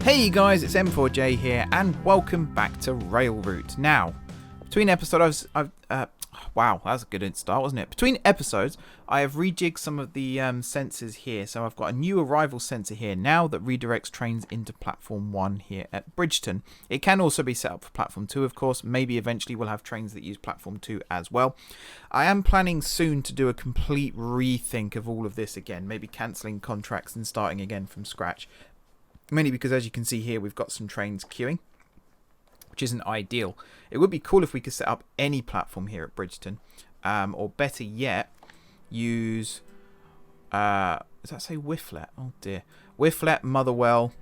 Hey guys, it's M4J here, and welcome back to Railroute. Now, between episodes, wow, that was a good start, wasn't it? Between episodes, I have rejigged some of the sensors here. So I've got a new arrival sensor here now that redirects trains into Platform 1 here at Bridgeton. It can also be set up for Platform 2, of course. Maybe eventually we'll have trains that use Platform 2 as well. I am planning soon to do a complete rethink of all of this again, maybe cancelling contracts and starting again from scratch. Mainly because, as you can see here, we've got some trains queuing, which isn't ideal. It would be cool if we could set up any platform here at Bridgeton, or better yet, use, does that say Whifflet? Oh dear. Whifflet, Motherwell,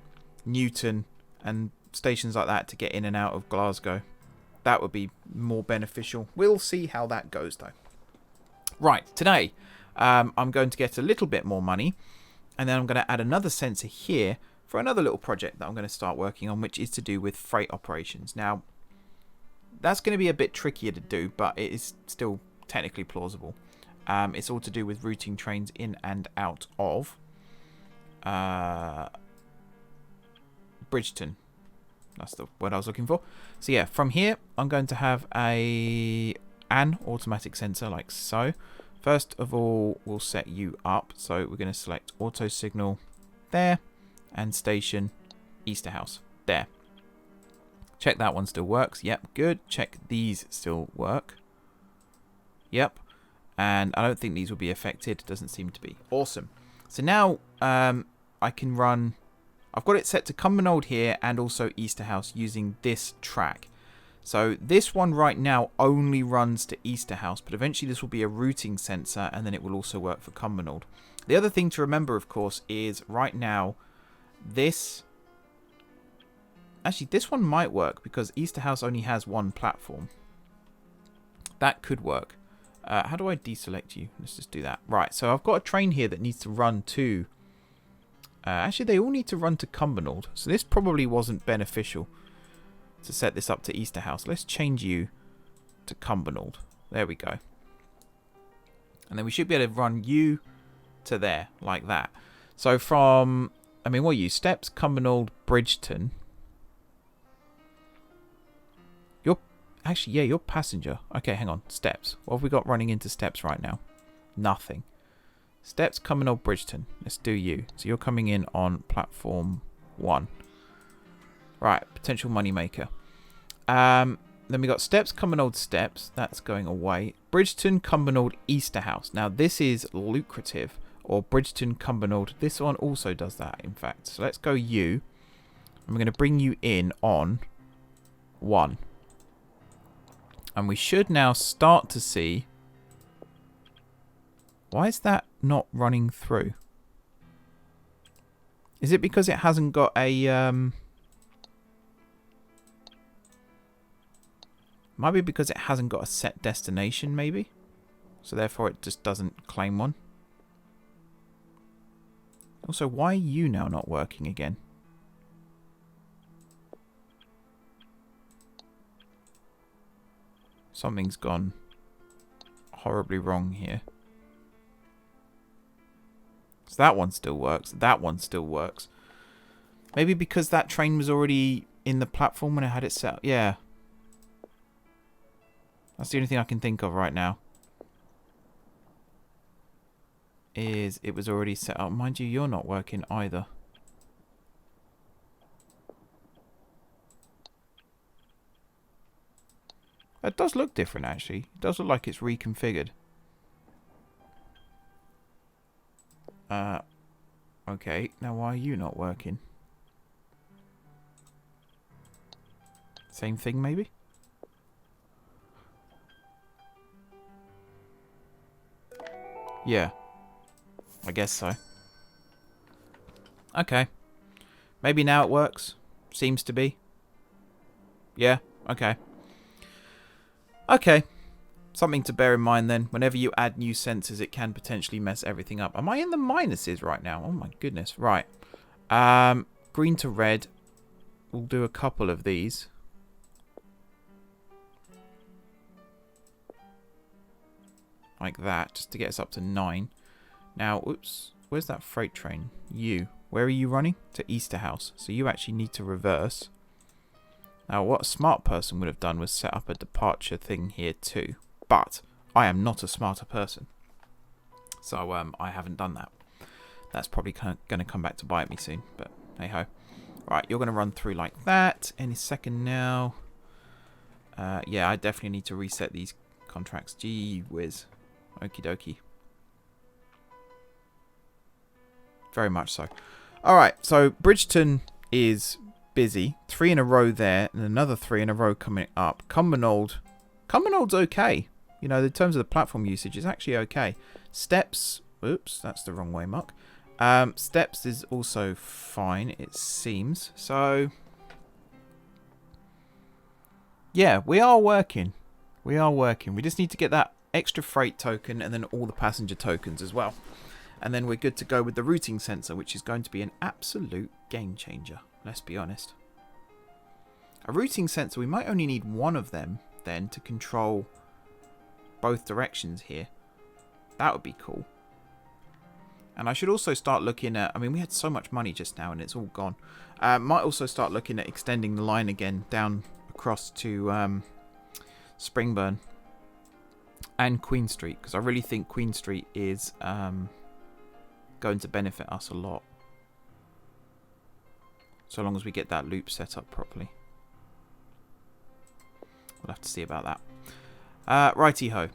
Newton, and stations like that to get in and out of Glasgow. That would be more beneficial. We'll see how that goes, though. Right, today, I'm going to get a little bit more money, and then I'm going to add another sensor here for another little project that I'm going to start working on, which is to do with freight operations. Now, that's going to be a bit trickier to do, but it is still technically plausible. It's all to do with routing trains in and out of Bridgeton. That's the word I was looking for. So yeah, from here, I'm going to have an automatic sensor like so. First of all, we'll set you up. So we're going to select auto signal there. And station Easterhouse. There. Check that one still works. Yep, good. Check these still work. Yep. And I don't think these will be affected. Doesn't seem to be. Awesome. So now I can run... I've got it set to Cumbernauld here and also Easterhouse using this track. So this one right now only runs to Easterhouse, but eventually this will be a routing sensor and then it will also work for Cumbernauld. The other thing to remember, of course, is right now this one might work because Easterhouse only has one platform. That could work. How do I deselect you? Let's just do that. Right, so I've got a train here that needs to run to... actually, they all need to run to Cumbernauld. So this probably wasn't beneficial to set this up to Easterhouse. Let's change you to Cumbernauld. There we go. And then we should be able to run you to there, like that. So from... I mean, what are you? Steps, Cumbernauld, Bridgeton. You're... Actually, yeah, you're passenger. Okay, hang on. Steps. What have we got running into Steps right now? Nothing. Steps, Cumbernauld, Bridgeton. Let's do you. So you're coming in on platform 1. Right, potential moneymaker. Then we got Steps, Cumbernauld, Steps. That's going away. Bridgeton, Cumbernauld, Easterhouse. Now, this is lucrative. Or Bridgeton, Cumbernauld. This one also does that, in fact. So let's go you. And we're going to bring you in on 1. And we should now start to see... Why is that not running through? Is it because it hasn't got a... Might be because it hasn't got a set destination, maybe? So therefore it just doesn't claim one. Also, why are you now not working again? Something's gone horribly wrong here. So that one still works. That one still works. Maybe because that train was already in the platform when I had it set up. Yeah. That's the only thing I can think of right now. Is it was already set up. Mind you, you're not working either. It does look different, actually. It does look like it's reconfigured. Okay. Now, why are you not working? Same thing, maybe? Yeah. I guess so. Okay. Maybe now it works. Seems to be. Yeah, okay. Okay. Something to bear in mind then. Whenever you add new sensors, it can potentially mess everything up. Am I in the minuses right now? Oh my goodness. Right. Green to red. We'll do a couple of these. Like that, just to get us up to 9. Now, oops. Where's that freight train? You. Where are you running? To Easterhouse. So you actually need to reverse. Now, what a smart person would have done was set up a departure thing here too. But I am not a smarter person. So I haven't done that. That's probably going to come back to bite me soon. But hey ho. Right, you're going to run through like that any second now. Yeah, I definitely need to reset these contracts. Gee whiz. Okie dokie. Very much so. Alright, so Bridgeton is busy. 3 in a row there, and another 3 in a row coming up. Cumbernauld. Cumbernaud's okay. You know, in terms of the platform usage, it's actually okay. Steps. Oops, that's the wrong way, Mark. Steps is also fine, it seems. So, yeah, we are working. We are working. We just need to get that extra freight token and then all the passenger tokens as well. And then we're good to go with the routing sensor, which is going to be an absolute game changer. Let's be honest. A routing sensor, we might only need one of them then to control both directions here. That would be cool. And I should also start looking at... I mean, we had so much money just now and it's all gone. Might also start looking at extending the line again down across to Springburn and Queen Street. Because I really think Queen Street is going to benefit us a lot. So long as we get that loop set up properly. We'll have to see about that. Righty-ho.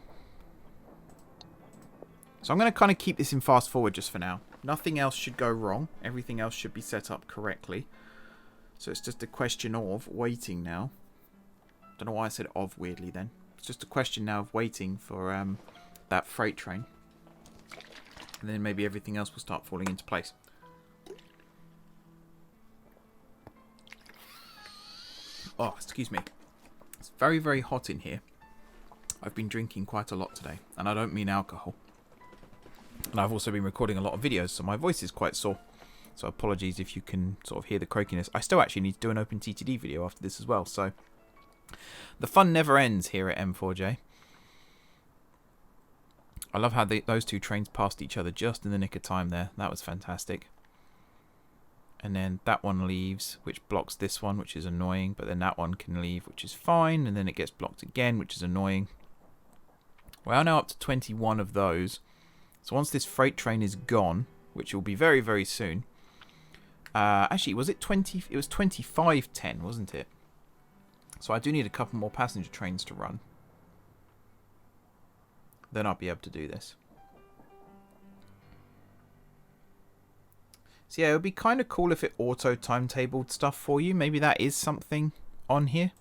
So I'm going to kind of keep this in fast forward just for now. Nothing else should go wrong. Everything else should be set up correctly. So it's just a question of waiting now. Don't know why I said of weirdly then. It's just a question now of waiting for that freight train. And then maybe everything else will start falling into place. Oh, excuse me. It's very, very hot in here. I've been drinking quite a lot today. And I don't mean alcohol. And I've also been recording a lot of videos, so my voice is quite sore. So apologies if you can sort of hear the croakiness. I still actually need to do an OpenTTD video after this as well. So the fun never ends here at M4J. I love how those two trains passed each other just in the nick of time there. That was fantastic. And then that one leaves, which blocks this one, which is annoying. But then that one can leave, which is fine. And then it gets blocked again, which is annoying. We are now up to 21 of those. So once this freight train is gone, which will be very, very soon. Actually, was it 20? It was 25:10, wasn't it? So I do need a couple more passenger trains to run. Then I'll be able to do this. So yeah, it would be kind of cool if it auto timetabled stuff for you. Maybe that is something on here.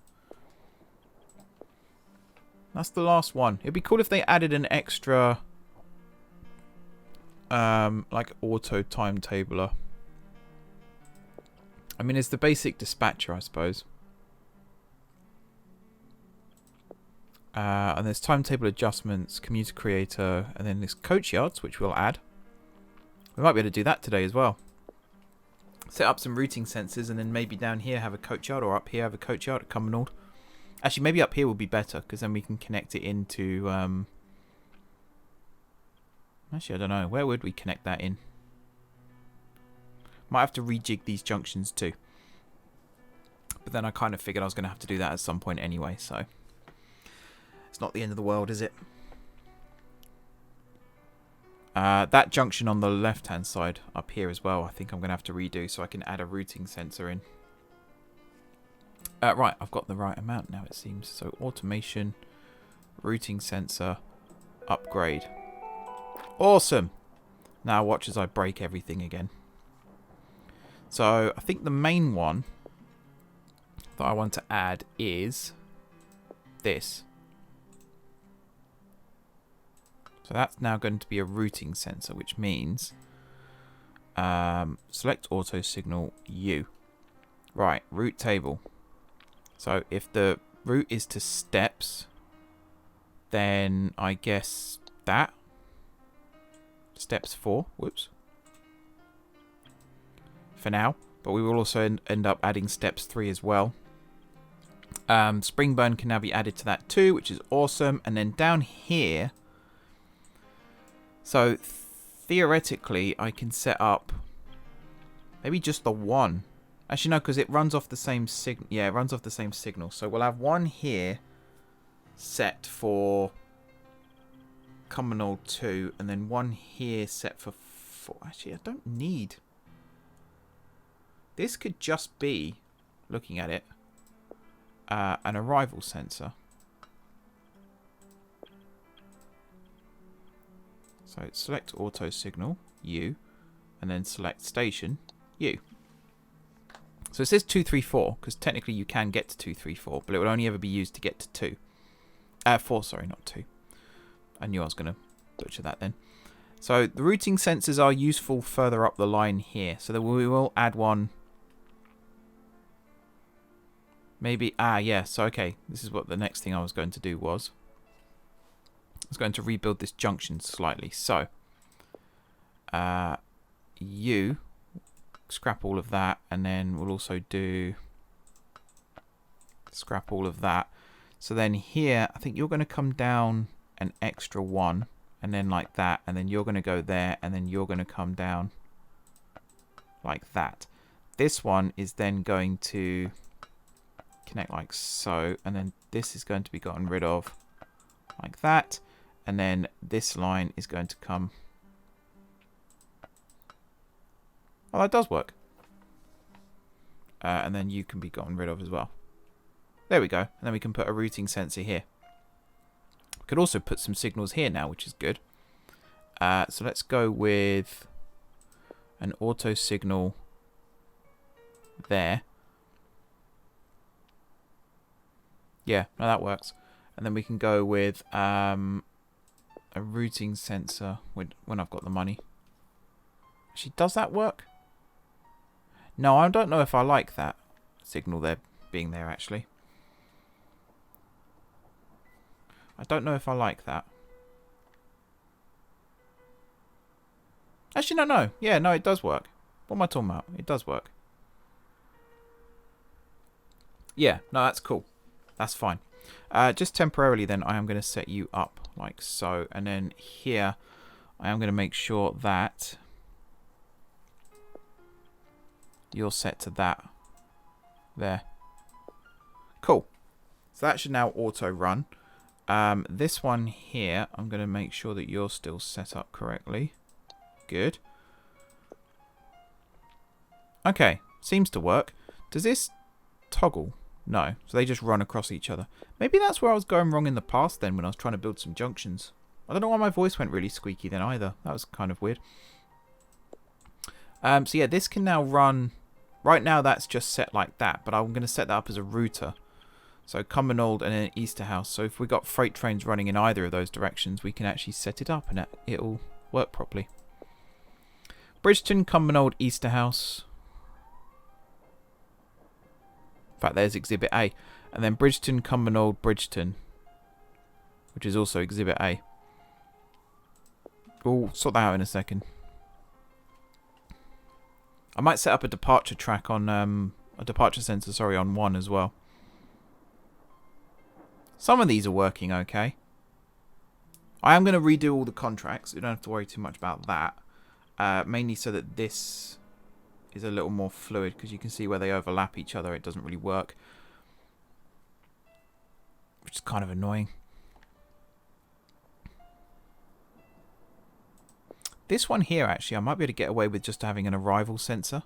That's the last one. It'd be cool if they added an extra like auto timetabler. I mean, it's the basic dispatcher, I suppose. And there's timetable adjustments, commuter creator, and then there's coach yards, which we'll add. We might be able to do that today as well. Set up some routing sensors, and then maybe down here have a coach yard, or up here have a coach yard at Cumbernauld. Actually, maybe up here will be better, because then we can connect it into... Actually, I don't know. Where would we connect that in? Might have to rejig these junctions too. But then I kind of figured I was going to have to do that at some point anyway, so... It's not the end of the world, is it? That junction on the left-hand side up here as well, I think I'm going to have to redo so I can add a routing sensor in. Right, I've got the right amount now, it seems. So automation, routing sensor, upgrade. Awesome! Now watch as I break everything again. So I think the main one that I want to add is this. So that's now going to be a routing sensor, which means select auto signal U. Right, route table. So if the route is to steps, then I guess that. Steps 4, whoops. For now, but we will also end up adding steps 3 as well. Springburn can now be added to that too, which is awesome. And then down here, so theoretically I can set up Maybe just the one. Actually, no, because it runs off the same signal. Yeah, it runs off the same signal. So we'll have one here set for Common 2, and then one here set for 4. Actually, I don't need. This could just be, looking at it, an arrival sensor. So select auto signal, U, and then select station, U. So it says 234, because technically you can get to 234, but it would only ever be used to get to 2. 4, sorry, not 2. I knew I was going to butcher that then. So the routing sensors are useful further up the line here. So that we will add one. Maybe, yeah, so okay. This is what the next thing I was going to do was. I was going to rebuild this junction slightly. So, you scrap all of that, and then we'll also do scrap all of that. So then here, I think you're going to come down an extra 1, and then like that, and then you're going to go there, and then you're going to come down like that. This one is then going to connect like so, and then this is going to be gotten rid of like that, and then this line is going to come. Oh, that does work. And then you can be gotten rid of as well. There we go. And then we can put a routing sensor here. We could also put some signals here now, which is good. So let's go with an auto signal there. Yeah, no, that works. And then we can go with a routing sensor when I've got the money. Actually, does that work? No, I don't know if I like that signal there being there, actually. I don't know if I like that. Actually, no. Yeah, no, it does work. What am I talking about? It does work. Yeah, no, that's cool. That's fine. Just temporarily then, I am going to set you up like so. And then here, I am going to make sure that you're set to that. There. Cool. So that should now auto run. This one here, I'm going to make sure that you're still set up correctly. Good. Okay, seems to work. Does this toggle? No, so they just run across each other. Maybe that's where I was going wrong in the past then when I was trying to build some junctions. I don't know why my voice went really squeaky then either. That was kind of weird. So yeah, this can now run. Right now that's just set like that, but I'm going to set that up as a router. So Cumbernauld and then Easterhouse. So if we've got freight trains running in either of those directions, we can actually set it up and it'll work properly. Bridgeton, Cumbernauld, Easterhouse. In fact, there's Exhibit A. And then Bridgeton, Cumbernauld, Bridgeton. Which is also Exhibit A. We'll sort that out in a second. I might set up a departure track on... a departure sensor, sorry, on 1 as well. Some of these are working okay. I am going to redo all the contracts. You don't have to worry too much about that. Mainly so that this is a little more fluid, because you can see where they overlap each other. It doesn't really work, which is kind of annoying. This one here, actually, I might be able to get away with just having an arrival sensor.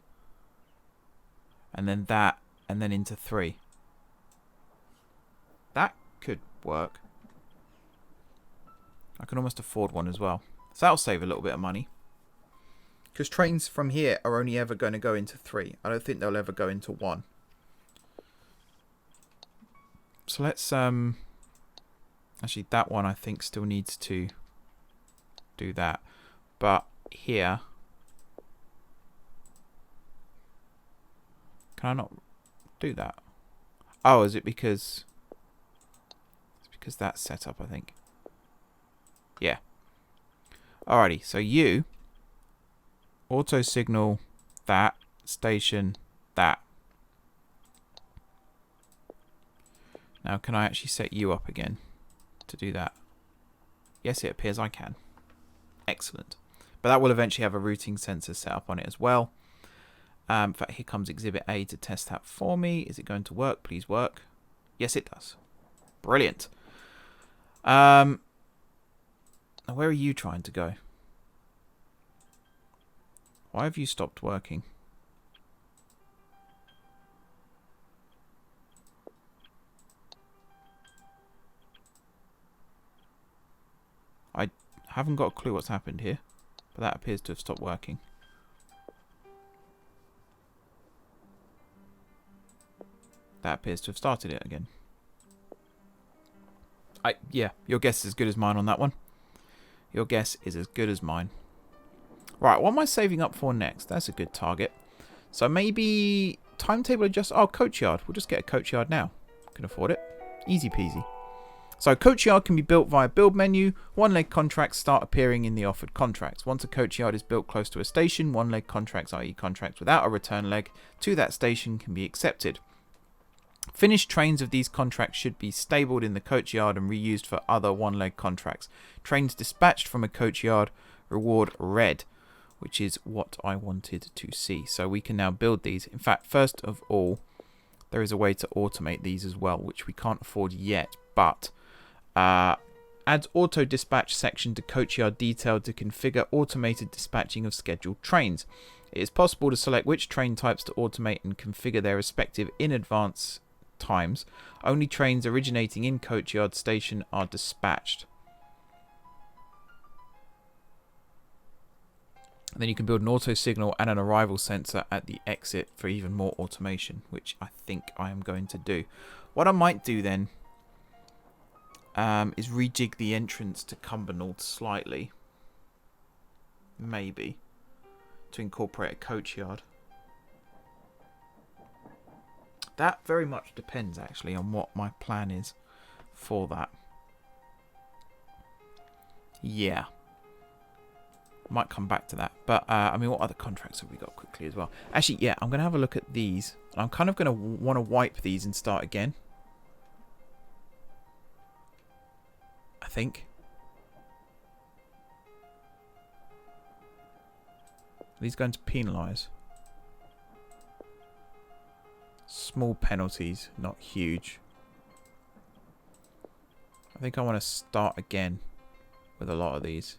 And then that, and then into 3. That could work. I can almost afford one as well. So that'll save a little bit of money. Because trains from here are only ever going to go into 3. I don't think they'll ever go into 1. So let's... actually, that one I think still needs to do that. But here... Can I not do that? Oh, is it because... It's because that's set up, I think. Yeah. Alrighty, so you... Auto signal that, station that. Now, can I actually set you up again to do that? Yes, it appears I can. Excellent. But that will eventually have a routing sensor set up on it as well. In fact, here comes Exhibit A to test that for me. Is it going to work? Please work. Yes, it does. Brilliant. Now, where are you trying to go? Why have you stopped working? I haven't got a clue what's happened here, but that appears to have stopped working. That appears to have started it again. Yeah, your guess is as good as mine on that one. Your guess is as good as mine. Right, what am I saving up for next? That's a good target. So maybe timetable adjust. Oh, coachyard. We'll just get a coachyard now. Can afford it. Easy peasy. So coachyard can be built via build menu. One-leg contracts start appearing in the offered contracts. Once a coachyard is built close to a station, one-leg contracts, i.e. contracts without a return leg, to that station can be accepted. Finished trains of these contracts should be stabled in the coachyard and reused for other one-leg contracts. Trains dispatched from a coachyard reward red, which is what I wanted to see. So we can now build these. In fact, first of all, there is a way to automate these as well, which we can't afford yet, but adds auto dispatch section to coachyard detail to configure automated dispatching of scheduled trains. It is possible to select which train types to automate and configure their respective in advance times. Only trains originating in coachyard station are dispatched. And then you can build an auto signal and an arrival sensor at the exit for even more automation, which I think I am going to do. What I might do then is rejig the entrance to Cumbernauld slightly, maybe, to incorporate a coachyard. That very much depends, actually, on what my plan is for that. Yeah. Might come back to that. But, I mean, what other contracts have we got quickly as well? Actually, yeah, I'm going to have a look at these. I'm kind of going to want to wipe these and start again. I think. Are these going to penalise? Small penalties, not huge. I think I want to start again with a lot of these.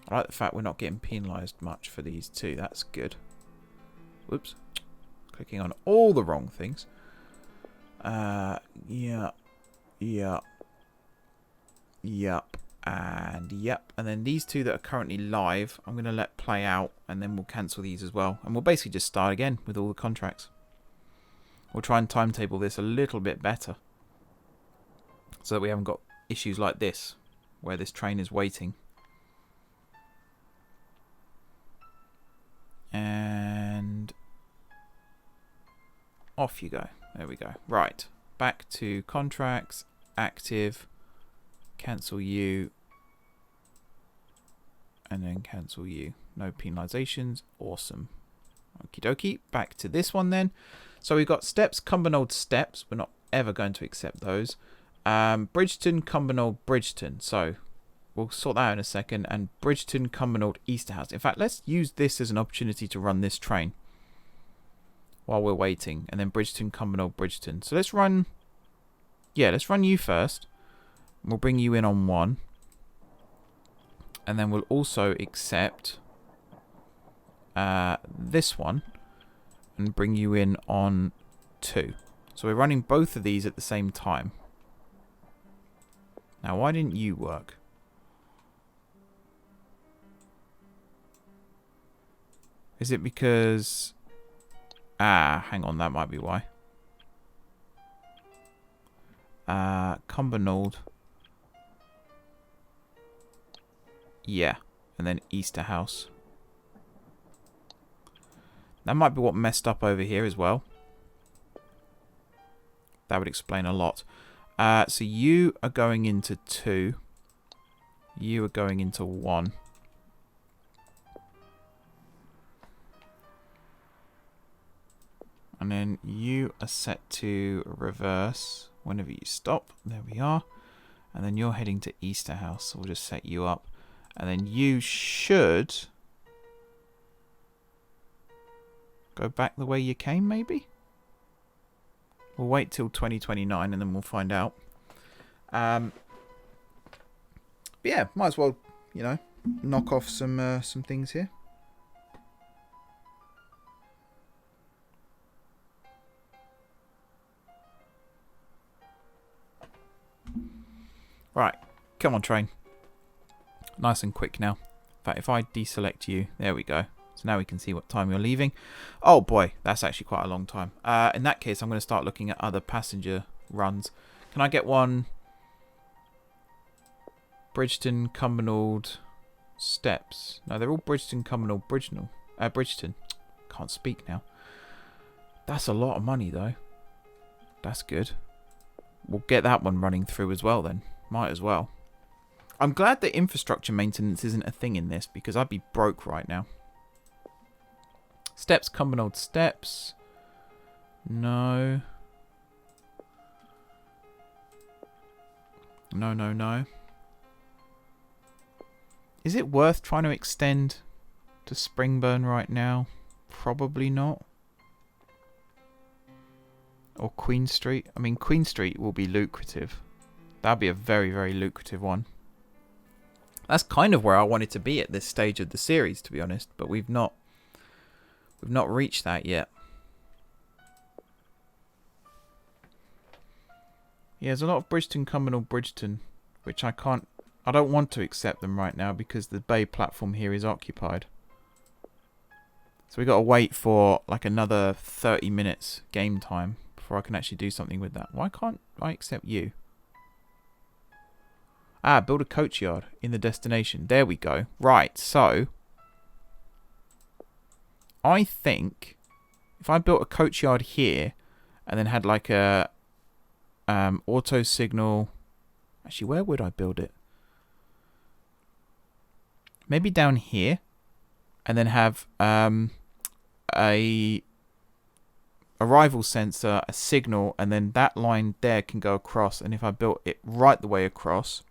I like the fact we're not getting penalised much for these too. That's good. Whoops. Clicking on all the wrong things. Yeah. Yup. And yep. And then these two that are currently live, I'm going to let play out, and then we'll cancel these as well. And we'll basically just start again with all the contracts. We'll try and timetable this a little bit better, so that we haven't got issues like this, where this train is waiting. And off you go. There we go. Right. Back to contracts. Active. Cancel you. And then cancel you. No penalizations. Awesome. Okie dokie. Back to this one then. So we've got steps, Cumbernauld steps. We're not ever going to accept those. Bridgeton, Cumbernauld, Bridgeton. So we'll sort that out in a second. And Bridgeton, Cumbernauld, Easterhouse. In fact, let's use this as an opportunity to run this train while we're waiting. And then Bridgeton, Cumbernauld, Bridgeton. So let's run... Yeah, let's run you first. We'll bring you in on 1. And then we'll also accept this one and bring you in on 2. So we're running both of these at the same time. Now, why didn't you work? Is it because... hang on, that might be why. Cumbernauld. Yeah, and then Easterhouse. That might be what messed up over here as well. That would explain a lot. So you are going into 2. You are going into 1. And then you are set to reverse whenever you stop. There we are. And then you're heading to Easterhouse. So we'll just set you up. And then you should Go back the way you came, maybe? We'll wait till 2029 and then we'll find out. But yeah, might as well, you know, knock off some things here. Right, come on, train. Nice and quick now. In fact, if I deselect you, there we go. So now we can see what time you're leaving. Oh boy, that's actually quite a long time. In that case, I'm going to start looking at other passenger runs. Can I get one? Bridgeton, Cumbernauld, Steps. No, they're all Bridgeton, Cumbernauld, Bridgeton. Can't speak now. That's a lot of money though. That's good. We'll get that one running through as well then. Might as well. I'm glad that infrastructure maintenance isn't a thing in this because I'd be broke right now. Steps, Cumbernauld, Steps. No. No, no, no. Is it worth trying to extend to Springburn right now? Probably not. Or Queen Street. I mean, Queen Street will be lucrative. That'd be a very, very lucrative one. That's kind of where I wanted to be at this stage of the series, to be honest. But we've not reached that yet. Yeah, there's a lot of Bridgeton, Cumbernauld, Bridgeton, which I don't want to accept them right now because the bay platform here is occupied. So we got to wait for like another 30 minutes game time before I can actually do something with that. Why can't I accept you? Ah, build a coach yard in the destination. There we go. Right, so I think if I built a coach yard here and then had like a auto signal. Actually, where would I build it? Maybe down here, and then have a arrival sensor, a signal, and then that line there can go across. And if I built it right the way across,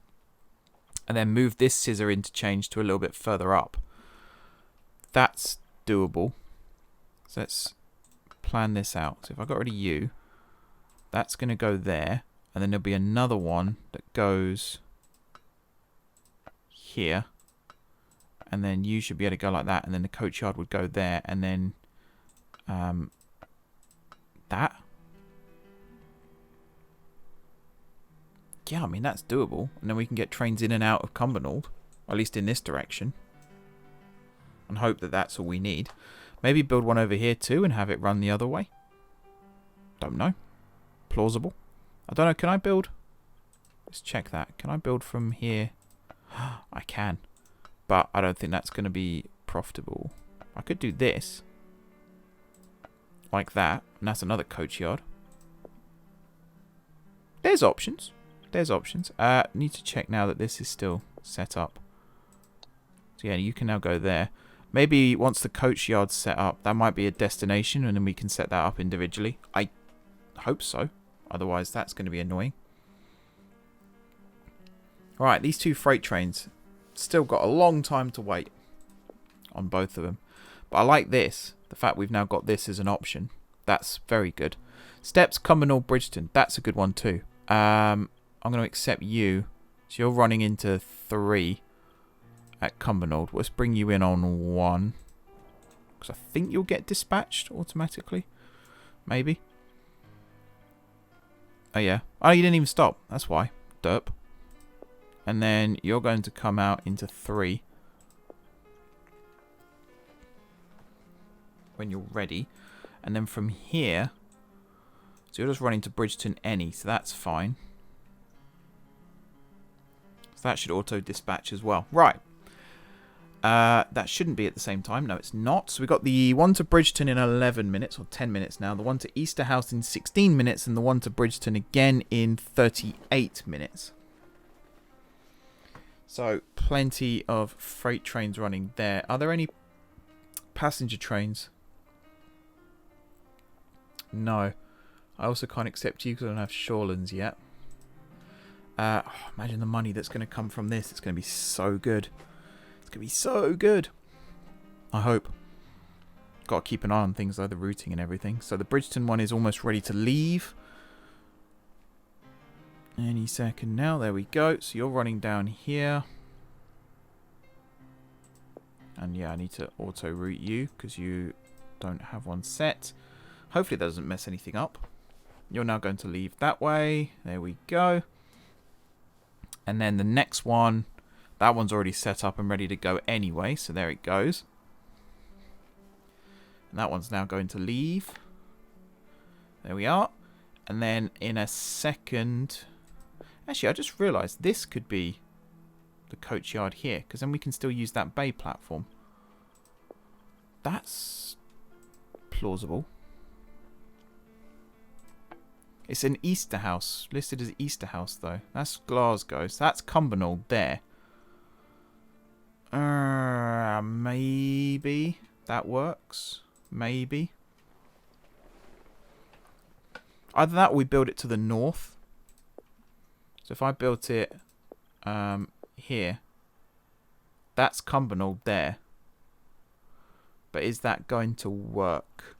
and then move this scissor interchange to a little bit further up, that's doable. So let's plan this out. So if I got rid of you, that's going to go there, and then there'll be another one that goes here, and then you should be able to go like that, and then the coach yard would go there, and then that. Yeah, I mean, that's doable. And then we can get trains in and out of Cumbernauld, or at least in this direction, and hope that that's all we need. Maybe build one over here too and have it run the other way. Don't know. Plausible. I don't know. Can I build? Let's check that. Can I build from here? I can. But I don't think that's going to be profitable. I could do this. Like that. And that's another coach yard. There's options. There's options. Need to check now that this is still set up. So yeah, you can now go there. Maybe once the coach yard's set up, that might be a destination, and then we can set that up individually. I hope so. Otherwise, that's going to be annoying. Right, these two freight trains still got a long time to wait on both of them. But I like this. The fact we've now got this as an option. That's very good. Steps, Cumbernauld, Bridgeton. That's a good one too. I'm going to accept you. So you're running into 3 at Cumbernauld. Let's bring you in on 1. Because I think you'll get dispatched automatically. Maybe. Oh, yeah. Oh, you didn't even stop. That's why. Derp. And then you're going to come out into 3. When you're ready. And then from here. So you're just running to Bridgeton any. So that's fine. So that should auto dispatch as well. Right. That shouldn't be at the same time. No, it's not. So we've got the one to Bridgeton in 11 minutes, or 10 minutes now. The one to Easterhouse in 16 minutes. And the one to Bridgeton again in 38 minutes. So plenty of freight trains running there. Are there any passenger trains? No. I also can't accept you because I don't have Shorelands yet. Imagine the money that's going to come from this. It's going to be so good. It's going to be so good. I hope. Got to keep an eye on things like the routing and everything. So the Bridgeton one is almost ready to leave. Any second now. There we go. So you're running down here. And yeah, I need to auto route you because you don't have one set. Hopefully that doesn't mess anything up. You're now going to leave that way. There we go. And then the next one, that one's already set up and ready to go anyway. So there it goes. And that one's now going to leave. There we are. And then in a second... Actually, I just realised this could be the coach yard here, because then we can still use that bay platform. That's plausible. It's an Easter house, listed as Easter house though. That's Glasgow, so that's Cumbernauld there. Maybe that works. Maybe. Either that or we build it to the north. So if I built it here, that's Cumbernauld there. But is that going to work?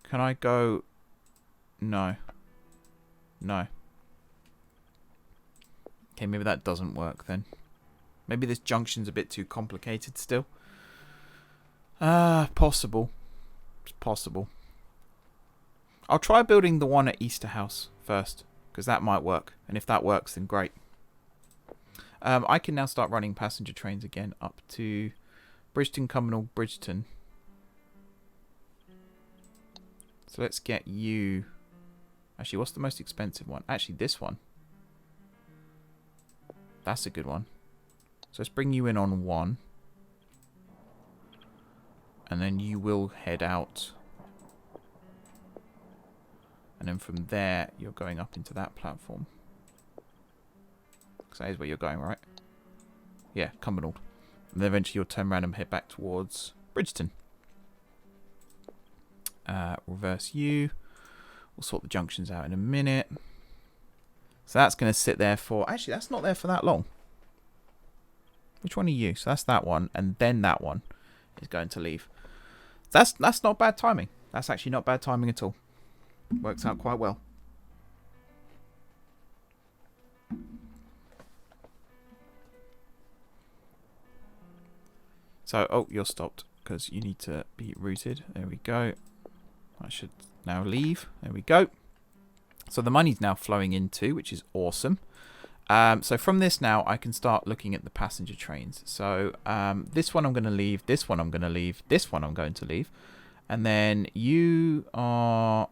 Can I go... No. No. Okay, maybe that doesn't work then. Maybe this junction's a bit too complicated still. Possible. It's possible. I'll try building the one at Easter House first, because that might work. And if that works, then great. I can now start running passenger trains again up to Bridgeton, Cumbernauld, Bridgeton. So let's get you... Actually, what's the most expensive one? Actually, this one. That's a good one. So let's bring you in on one. And then you will head out. And then from there, you're going up into that platform. Because that is where you're going, right? Yeah, Cumbernauld. And then eventually you'll turn around and head back towards Bridgeton. Reverse you. We'll sort the junctions out in a minute. So that's going to sit there for... Actually, that's not there for that long. Which one are you? So that's that one. And then that one is going to leave. That's not bad timing. That's actually not bad timing at all. Works out quite well. So, oh, you're stopped because you need to be routed. There we go. I should now leave. There we go. So the money's now flowing in too, which is awesome. So from this now, I can start looking at the passenger trains. So this one I'm going to leave. This one I'm going to leave. This one I'm going to leave. And then you are...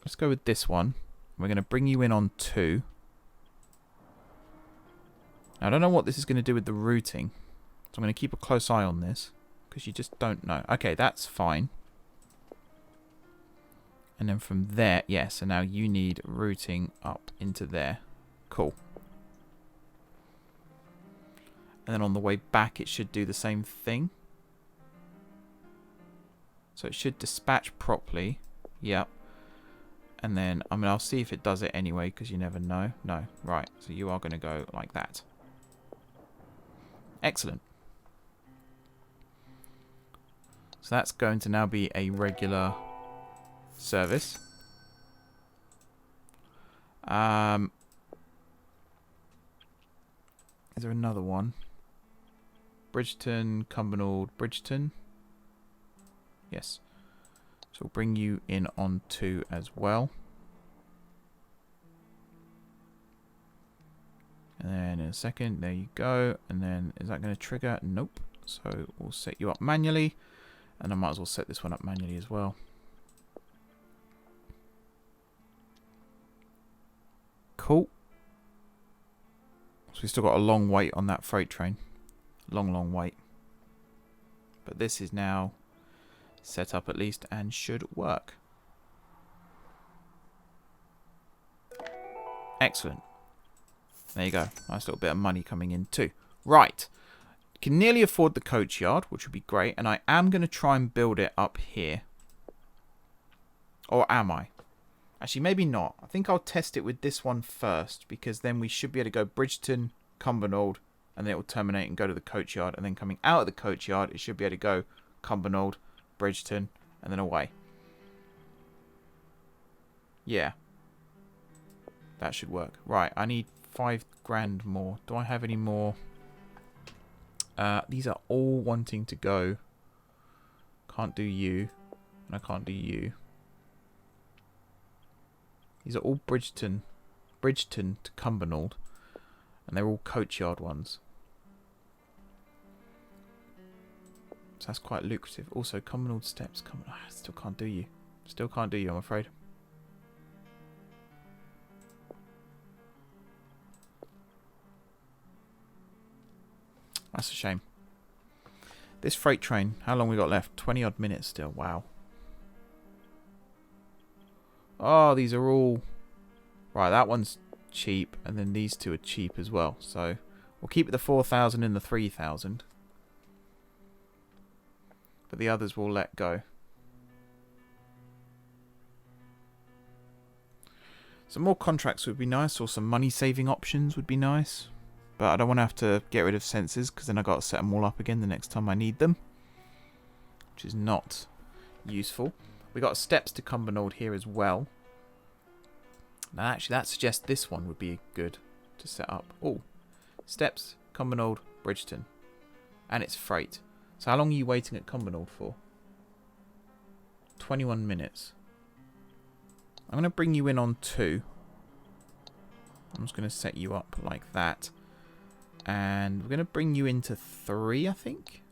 Let's go with this one. We're going to bring you in on 2. Now, I don't know what this is going to do with the routing. So I'm going to keep a close eye on this. Because you just don't know. Okay, that's fine. And then from there, yeah, so now you need routing up into there. Cool. And then on the way back, it should do the same thing. So it should dispatch properly. Yep. And then, I mean, I'll see if it does it anyway, because you never know. No, right. So you are going to go like that. Excellent. So that's going to now be a regular service. Is there another one? Bridgeton, Cumbernauld, Bridgeton. Yes. So we'll bring you in on 2 as well. And then in a second, there you go. And then is that going to trigger? Nope. So we'll set you up manually. And I might as well set this one up manually as well. Cool. So we've still got a long wait on that freight train. Long wait. But this is now set up at least and should work. Excellent. There you go. Nice little bit of money coming in too. Right. Can nearly afford the coach yard, which would be great. And I am going to try and build it up here. Or am I? Actually, maybe not. I think I'll test it with this one first, because then we should be able to go Bridgeton, Cumbernauld, and then it will terminate and go to the coach yard. And then coming out of the coach yard, it should be able to go Cumbernauld, Bridgeton, and then away. Yeah. That should work. Right, I need 5 grand more. Do I have any more? These are all wanting to go. Can't do you. And I can't do you. These are all Bridgeton to Cumbernauld. And they're all coachyard ones. So that's quite lucrative. Also, Cumbernauld steps. I still can't do you. Still can't do you, I'm afraid. That's a shame. This freight train, how long we got left? 20 odd minutes still. Wow. Oh, these are all... Right, that one's cheap. And then these two are cheap as well. So we'll keep the 4,000 and the 3,000. But the others will let go. Some more contracts would be nice. Or some money saving options would be nice. But I don't want to have to get rid of sensors, because then I've got to set them all up again the next time I need them. Which is not useful. We got steps to Cumbernauld here as well. Now actually that suggests this one would be good to set up. Oh, steps, Cumbernauld, Bridgeton. And it's freight. So how long are you waiting at Cumbernauld for? 21 minutes. I'm going to bring you in on 2. I'm just going to set you up like that. And we're going to bring you into 3, I think.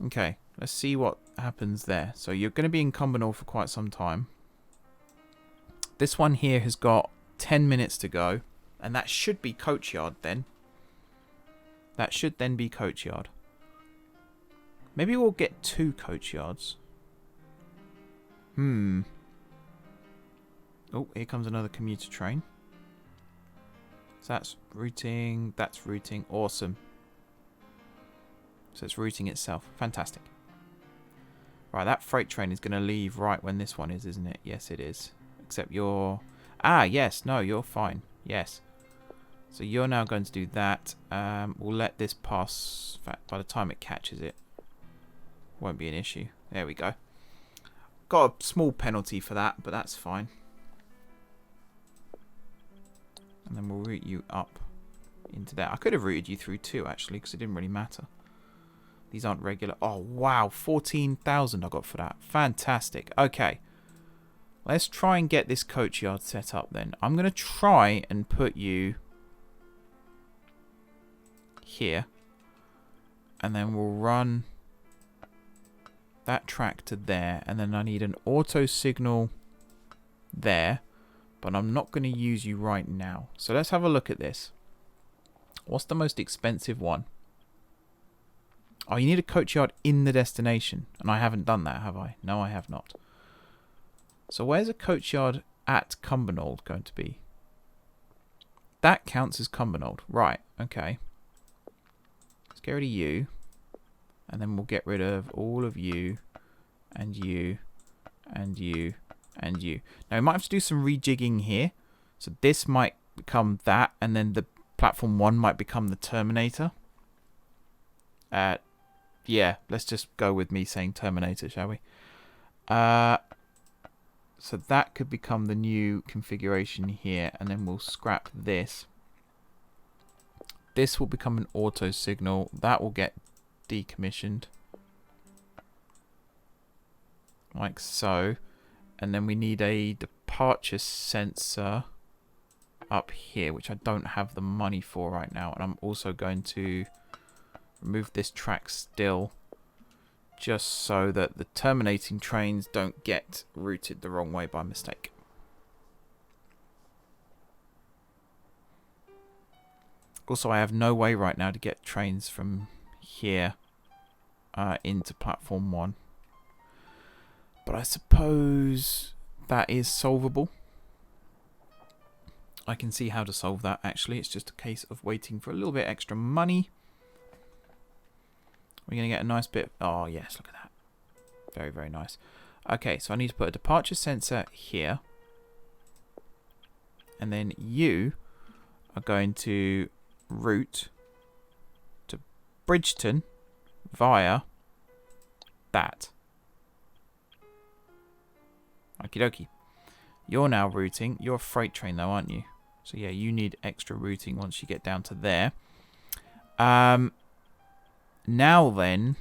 Okay, let's see what happens there. So you're going to be in Cumbernauld for quite some time. This one here has got 10 minutes to go. And that should be coachyard then. That should then be coachyard. Maybe we'll get 2 coachyards. Oh, here comes another commuter train. So that's routing. That's routing. Awesome. So it's routing itself. Fantastic. Right, that freight train is going to leave right when this one is, isn't it? Yes, it is. Except you're... Ah, yes. No, you're fine. Yes. So you're now going to do that. We'll let this pass. In fact, by the time it catches it, won't be an issue. There we go. Got a small penalty for that, but that's fine. And then we'll route you up into there. I could have routed you through 2, actually, because it didn't really matter. These aren't regular. Oh, wow. 14,000 I got for that. Fantastic. Okay. Let's try and get this coachyard set up then. I'm going to try and put you here. And then we'll run that track to there. And then I need an auto signal there. But I'm not going to use you right now. So let's have a look at this. What's the most expensive one? Oh, you need a coachyard in the destination. And I haven't done that, have I? No, I have not. So where's a coachyard at Cumbernauld going to be? That counts as Cumbernauld. Right, okay. Let's get rid of you. And then we'll get rid of all of you. And you. And you. And you. Now, we might have to do some rejigging here. So this might become that. And then the platform 1 might become the Terminator. Yeah, let's just go with me saying Terminator, shall we? So that could become the new configuration here. And then we'll scrap this. This will become an auto signal. That will get decommissioned. Like so. And then we need a departure sensor up here, which I don't have the money for right now. And I'm also going to remove this track still, just so that the terminating trains don't get routed the wrong way by mistake. Also, I have no way right now to get trains from here into platform 1. But I suppose that is solvable. I can see how to solve that, actually. It's just a case of waiting for a little bit extra money. We're going to get a nice bit... Oh, yes, look at that. Very, very nice. Okay, so I need to put a departure sensor here. And then you are going to route Bridgeton via that. Okie dokie. You're now routing. You're a freight train though, aren't you? So yeah, you need extra routing once you get down to there. Now then,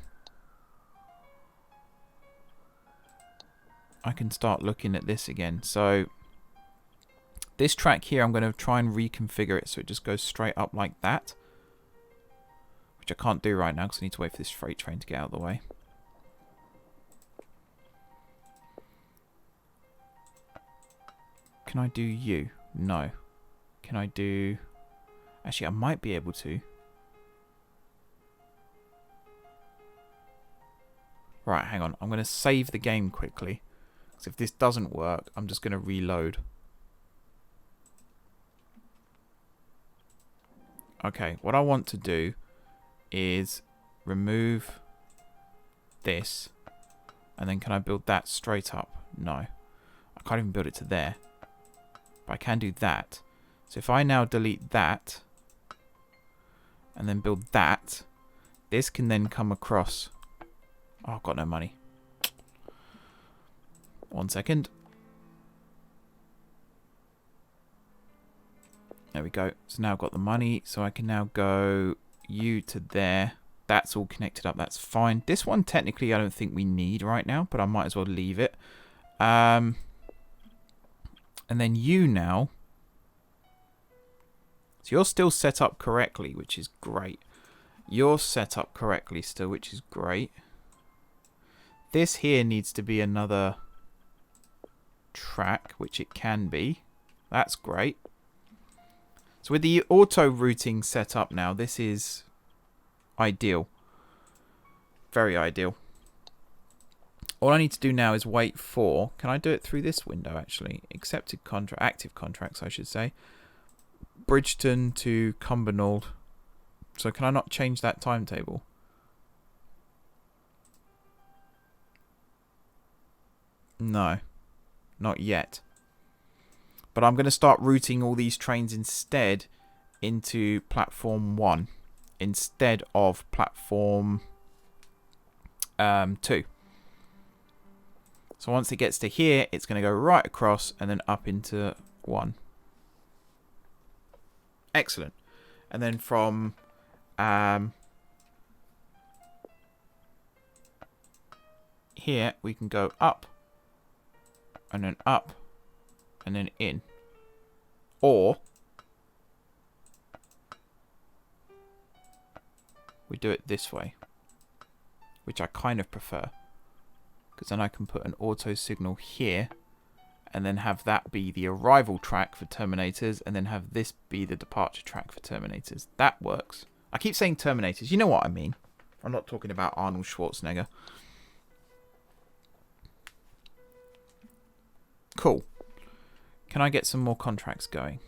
I can start looking at this again. So this track here, I'm going to try and reconfigure it so it just goes straight up like that. Which I can't do right now because I need to wait for this freight train to get out of the way. Can I do you? No. Can I do... Actually, I might be able to. Right, hang on. I'm going to save the game quickly. Because if this doesn't work, I'm just going to reload. Okay, what I want to do is remove this. And then can I build that straight up? No. I can't even build it to there. But I can do that. So if I now delete that and then build that, this can then come across. Oh, I've got no money. 1 second. There we go. So now I've got the money. So I can now go you to there. That's all connected up. That's fine. This one, technically, I don't think we need right now, but I might as well leave it. And then you now. So you're still set up correctly, which is great. You're set up correctly still, which is great. This here needs to be another track, which it can be. That's great. So with the auto routing set up now, this is ideal. Very ideal. All I need to do now is wait for... Can I do it through this window, actually? Accepted contract, active contracts, I should say. Bridgeton to Cumbernauld. So can I not change that timetable? No. Not yet. But I'm going to start routing all these trains instead into platform 1. Instead of platform 2. So once it gets to here, it's going to go right across and then up into 1. Excellent. And then from here, we can go up and then up and then in. Or we do it this way, which I kind of prefer. Because then I can put an auto signal here and then have that be the arrival track for Terminators and then have this be the departure track for Terminators. That works. I keep saying Terminators. You know what I mean. I'm not talking about Arnold Schwarzenegger. Cool. Can I get some more contracts going?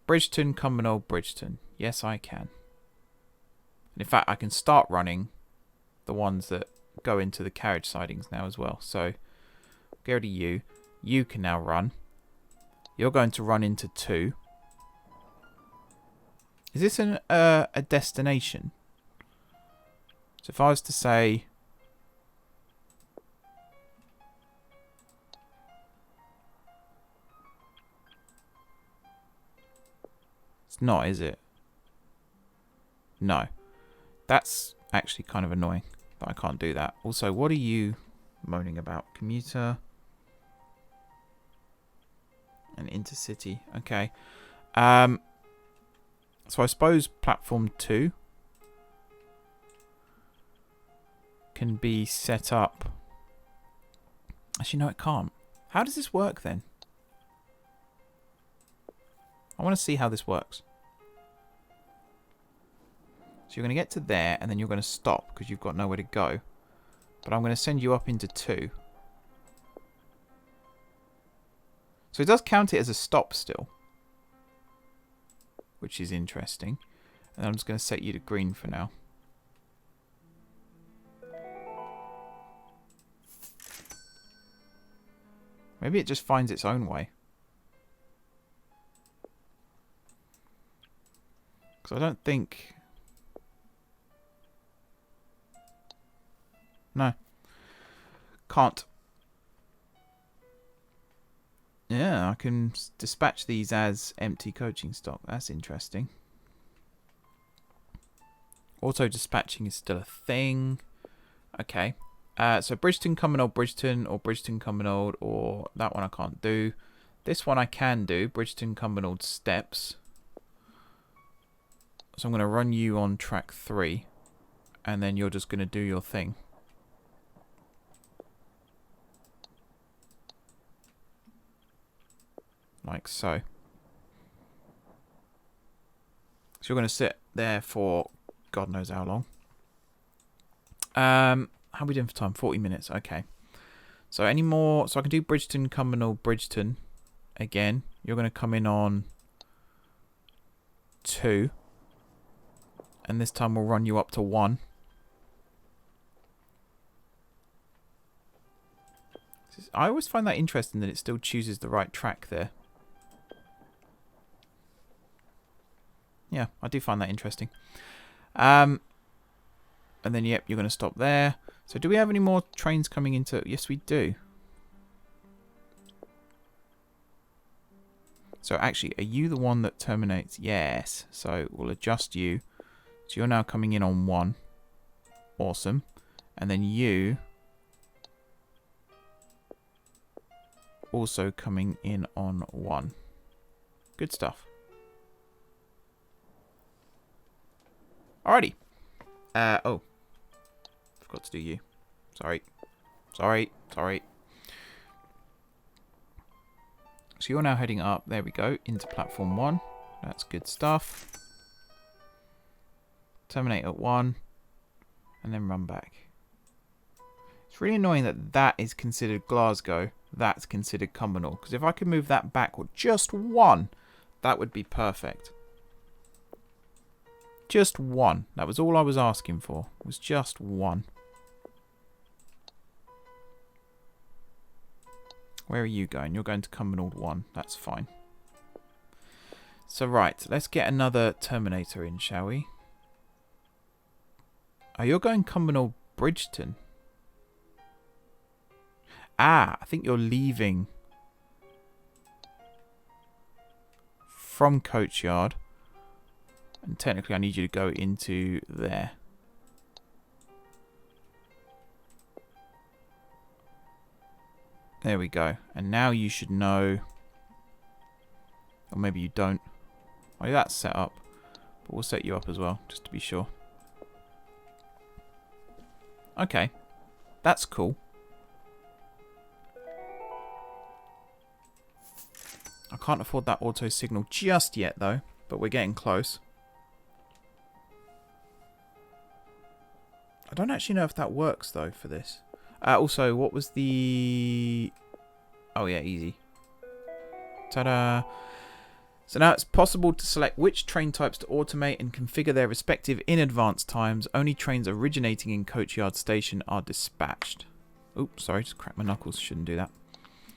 Bridgeton, Cumbernauld, Bridgeton. Yes, I can. And in fact, I can start running the ones that go into the carriage sidings now as well. So, go to you. You can now run. You're going to run into 2. Is this a destination? So if I was to say... It's not, is it? No. That's actually kind of annoying. But I can't do that. Also, what are you moaning about? Commuter... and intercity. Okay. So I suppose platform 2 can be set up. Actually, no, it can't. How does this work then? I want to see how this works. So you're going to get to there and then you're going to stop because you've got nowhere to go. But I'm going to send you up into 2. So it does count it as a stop still, which is interesting. And I'm just going to set you to green for now. Maybe it just finds its own way. Because I don't think... No. Can't. Yeah, I can dispatch these as empty coaching stock. That's interesting. Auto dispatching is still a thing. Okay. So Bridgeton, Cumbernauld, Bridgeton, or Bridgeton, Cumbernauld, or that one I can't do. This one I can do. Bridgeton, Cumbernauld, Steps. So I'm going to run you on track 3. And then you're just going to do your thing. Like so. So you're going to sit there for God knows how long. How are we doing for time? 40 minutes. Okay. So any more? So I can do Bridgeton, Cumbernauld, Bridgeton. Again, you're going to come in on 2. And this time we'll run you up to 1. I always find that interesting that it still chooses the right track there. Yeah, I do find that interesting. And then, yep, you're going to stop there. So do we have any more trains coming into... Yes, we do. So actually, are you the one that terminates? Yes. So we'll adjust you. So you're now coming in on 1. Awesome. And then you... also coming in on 1. Good stuff. Alrighty. Oh. Forgot to do you. Sorry. So you're now heading up. There we go. Into platform 1. That's good stuff. Terminate at 1. And then run back. It's really annoying that that is considered Glasgow. That's considered Cumbernauld. Because if I could move that backward just 1, that would be perfect. Just 1. That was all I was asking for. Was just 1. Where are you going? You're going to Cumbernauld 1. That's fine. So right, let's get another Terminator in, shall we? Oh, you're going Cumbernauld Bridgeton. Ah, I think you're leaving from Coachyard. And technically I need you to go into there. There we go. And now you should know... Or maybe you don't. Oh, that's set up. But we'll set you up as well, just to be sure. Okay. That's cool. I can't afford that auto signal just yet, though. But we're getting close. I don't actually know if that works, though, for this. Also, what was the... Oh, yeah, easy. Ta-da! So now it's possible to select which train types to automate and configure their respective in-advance times. Only trains originating in Coachyard Station are dispatched. Oops, sorry, just cracked my knuckles. Shouldn't do that.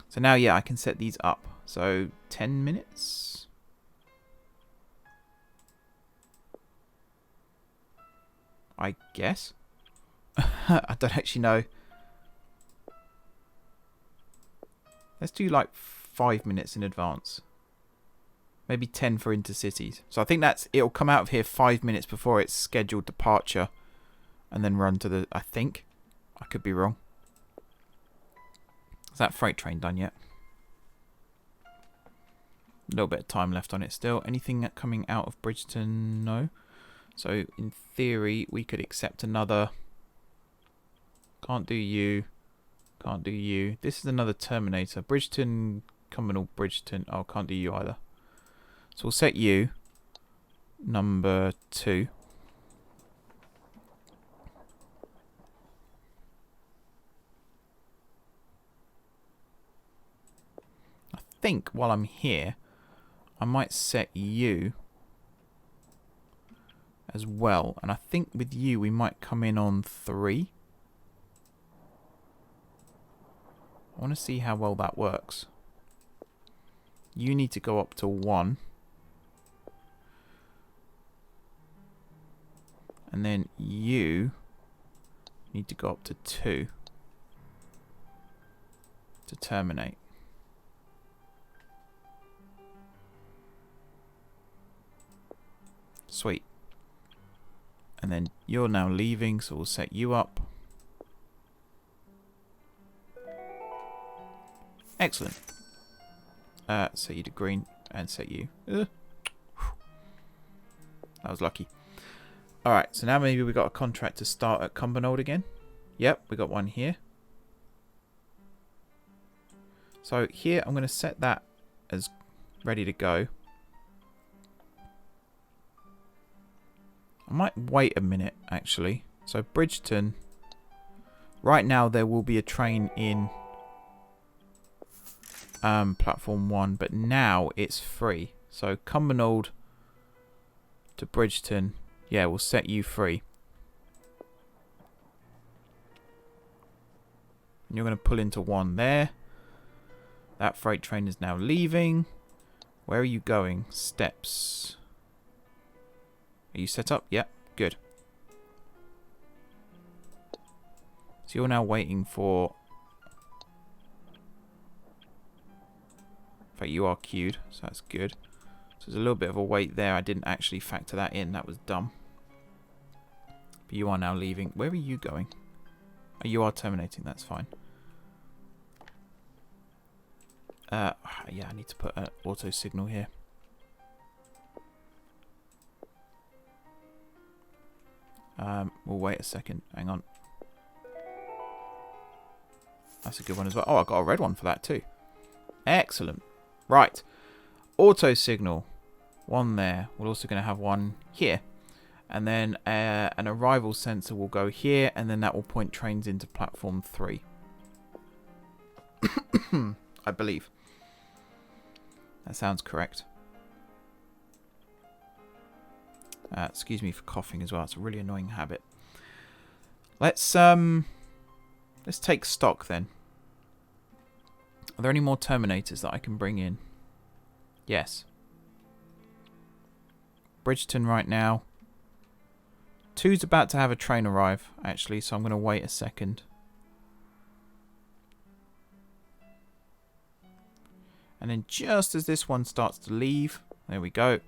So now, yeah, I can set these up. So, 10 minutes? I guess. I don't actually know. Let's do like 5 minutes in advance. Maybe 10 for intercities. So I think it'll come out of here 5 minutes before its scheduled departure. And then run to the... I think. I could be wrong. Is that freight train done yet? A little bit of time left on it still. Anything coming out of Bridgeton? No. So in theory, we could accept another... Can't do you. Can't do you. This is another Terminator. Bridgeton, Cumbernauld, Bridgeton. Oh, can't do you either. So we'll set you number 2. I think while I'm here, I might set you as well. And I think with you, we might come in on 3. I want to see how well that works. You need to go up to 1. And then you need to go up to 2 to terminate. Sweet. And then you're now leaving, so we'll set you up. Excellent. Set you to green and set you. That was lucky. Alright, so now maybe we got a contract to start at Cumbernauld again. Yep, we got one here. So here I'm going to set that as ready to go. I might wait a minute actually. So Bridgeton, right now there will be a train in platform 1, but now it's free. So Cumbernauld to Bridgeton, yeah, we'll set you free. And you're going to pull into 1 there. That freight train is now leaving. Where are you going? Steps. Are you set up? Yep, good. So you're now waiting for... In fact, you are queued, so that's good. So there's a little bit of a wait there. I didn't actually factor that in. That was dumb. But you are now leaving. Where are you going? Oh, you are terminating. That's fine. Yeah, I need to put an auto signal here. We'll wait a second. Hang on. That's a good one as well. Oh, I got a red one for that too. Excellent. Right. Auto signal. 1 there. We're also going to have 1 here. And then an arrival sensor will go here. And then that will point trains into platform 3. I believe. That sounds correct. Excuse me for coughing as well. It's a really annoying habit. Let's take stock then. Are there any more terminators that I can bring in? Yes. Bridgeton right now. 2's about to have a train arrive, actually, so I'm going to wait a second. And then just as this one starts to leave, there we go.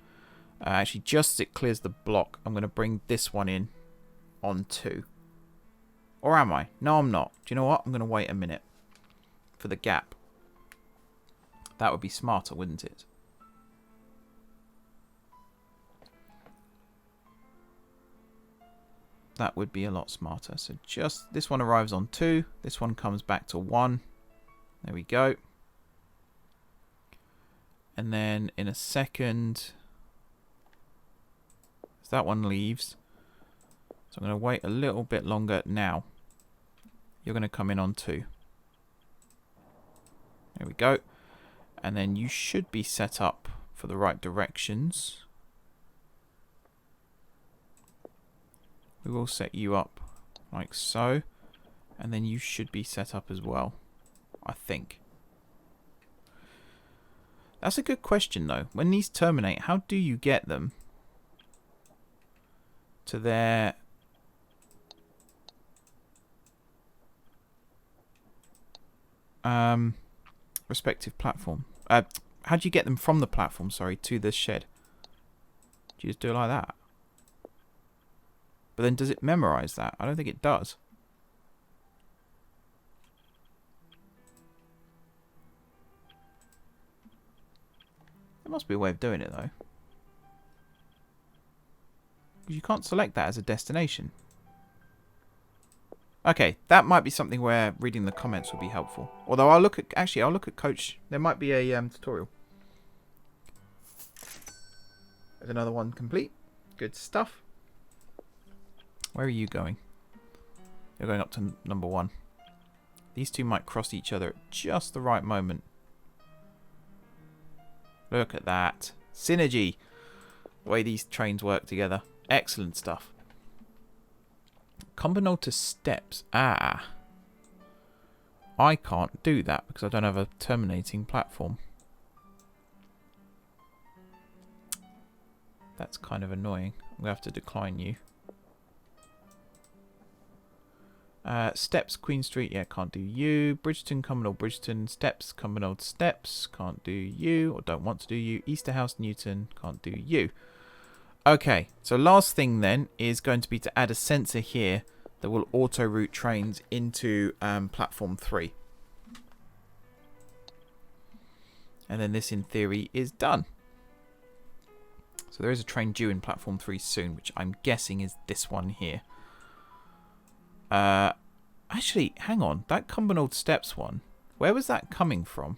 Actually, just as it clears the block, I'm going to bring this one in on 2. Or am I? No, I'm not. Do you know what? I'm going to wait a minute for the gap. That would be smarter, wouldn't it? That would be a lot smarter. So just this one arrives on 2. This one comes back to 1. There we go. And then in a second, as that one leaves, so I'm going to wait a little bit longer now. You're going to come in on 2. There we go. And then you should be set up for the right directions. We will set you up like so. And then you should be set up as well, I think. That's a good question though. When these terminate, how do you get them to their respective platform? How do you get them from the platform, sorry, to the shed? Do you just do it like that? But then does it memorize that? I don't think it does. There must be a way of doing it though. Because you can't select that as a destination. Okay, that might be something where reading the comments would be helpful. Although I'll look at Coach. There might be a tutorial. There's another one complete. Good stuff. Where are you going? You're going up to number 1. These two might cross each other at just the right moment. Look at that. Synergy. The way these trains work together. Excellent stuff. Cumbernauld to Steps. Ah. I can't do that because I don't have a terminating platform. That's kind of annoying. I'm going to have to decline you. Steps, Queen Street, yeah, can't do you. Bridgeton, Cumbernauld, Bridgeton. Steps, Cumbernauld, Steps, can't do you, or don't want to do you. Easterhouse, Newton, can't do you. Okay, so last thing then is going to be to add a sensor here that will auto-route trains into platform 3. And then this, in theory, is done. So there is a train due in platform 3 soon, which I'm guessing is this one here. Actually, hang on. That Cumbernauld Steps one, where was that coming from?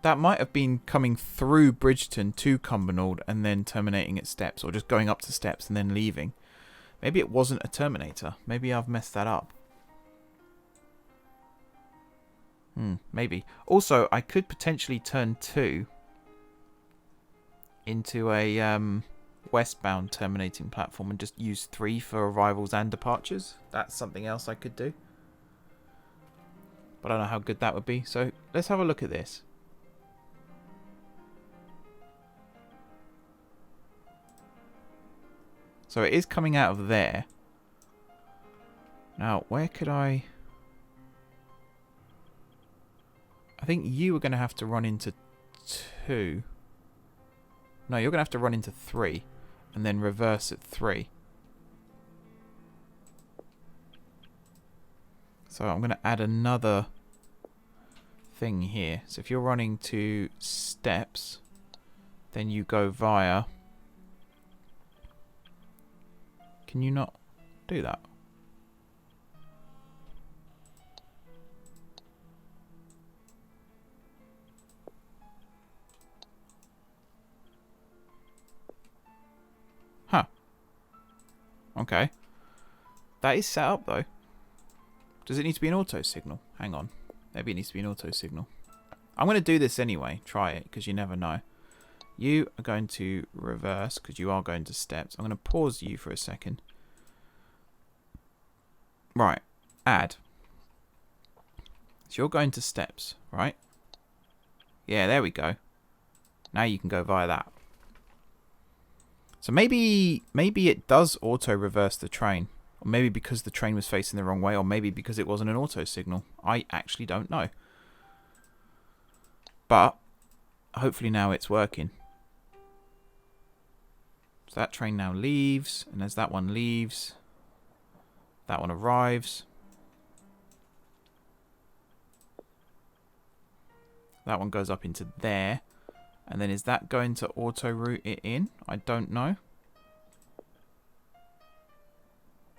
That might have been coming through Bridgeton to Cumbernauld and then terminating at Steps, or just going up to Steps and then leaving. Maybe it wasn't a terminator. Maybe I've messed that up. Maybe. Also, I could potentially turn 2 into a westbound terminating platform and just use 3 for arrivals and departures. That's something else I could do. But I don't know how good that would be. So let's have a look at this. So it is coming out of there. Now, where could I think you are going to have to run into 2. No, you're going to have to run into 3 and then reverse at 3. So I'm going to add another thing here. So if you're running to Steps, then you go via... Can you not do that? Huh. Okay. That is set up though. Does it need to be an auto signal? Hang on. Maybe it needs to be an auto signal. I'm going to do this anyway. Try it, because you never know. You are going to reverse, because you are going to Steps. I'm going to pause you for a second. Right. Add. So you're going to Steps, right? Yeah, there we go. Now you can go via that. So maybe it does auto-reverse the train. Or maybe because the train was facing the wrong way, or maybe because it wasn't an auto signal. I actually don't know. But hopefully now it's working. So that train now leaves, and as that one leaves, that one arrives. That one goes up into there. And then is that going to auto-route it in? I don't know.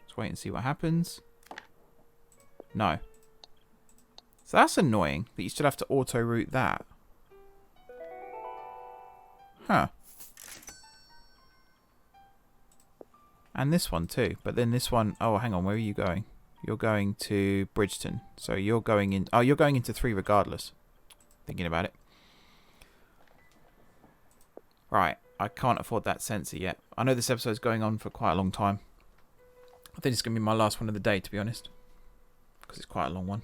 Let's wait and see what happens. No. So that's annoying that you still have to auto-route that. Huh. And this one too. But then this one... Oh, hang on. Where are you going? You're going to Bridgeton. So you're going in... Oh, you're going into 3 regardless. Thinking about it. Right. I can't afford that sensor yet. I know this episode's going on for quite a long time. I think it's going to be my last one of the day, to be honest. Because it's quite a long one.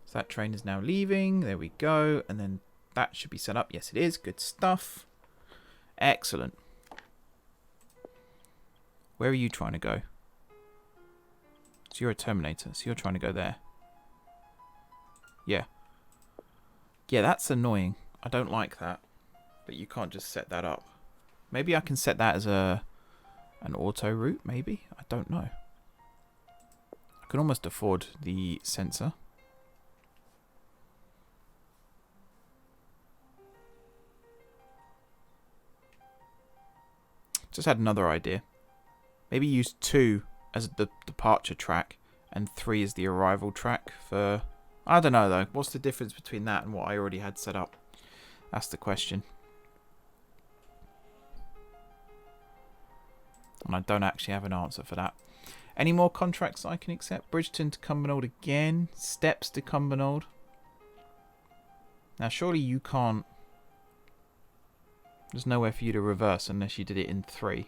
So that train is now leaving. There we go. And then that should be set up. Yes, it is. Good stuff. Excellent. Where are you trying to go? So you're a Terminator. So you're trying to go there. Yeah. Yeah, that's annoying. I don't like that. That you can't just set that up. Maybe I can set that as an auto route, maybe? I don't know. I can almost afford the sensor. Just had another idea. Maybe use 2 as the departure track and 3 as the arrival track for... I don't know though. What's the difference between that and what I already had set up? That's the question. And I don't actually have an answer for that. Any more contracts I can accept? Bridgeton to Cumbernauld again. Steps to Cumbernauld. Now surely you can't... There's nowhere for you to reverse unless you did it in 3.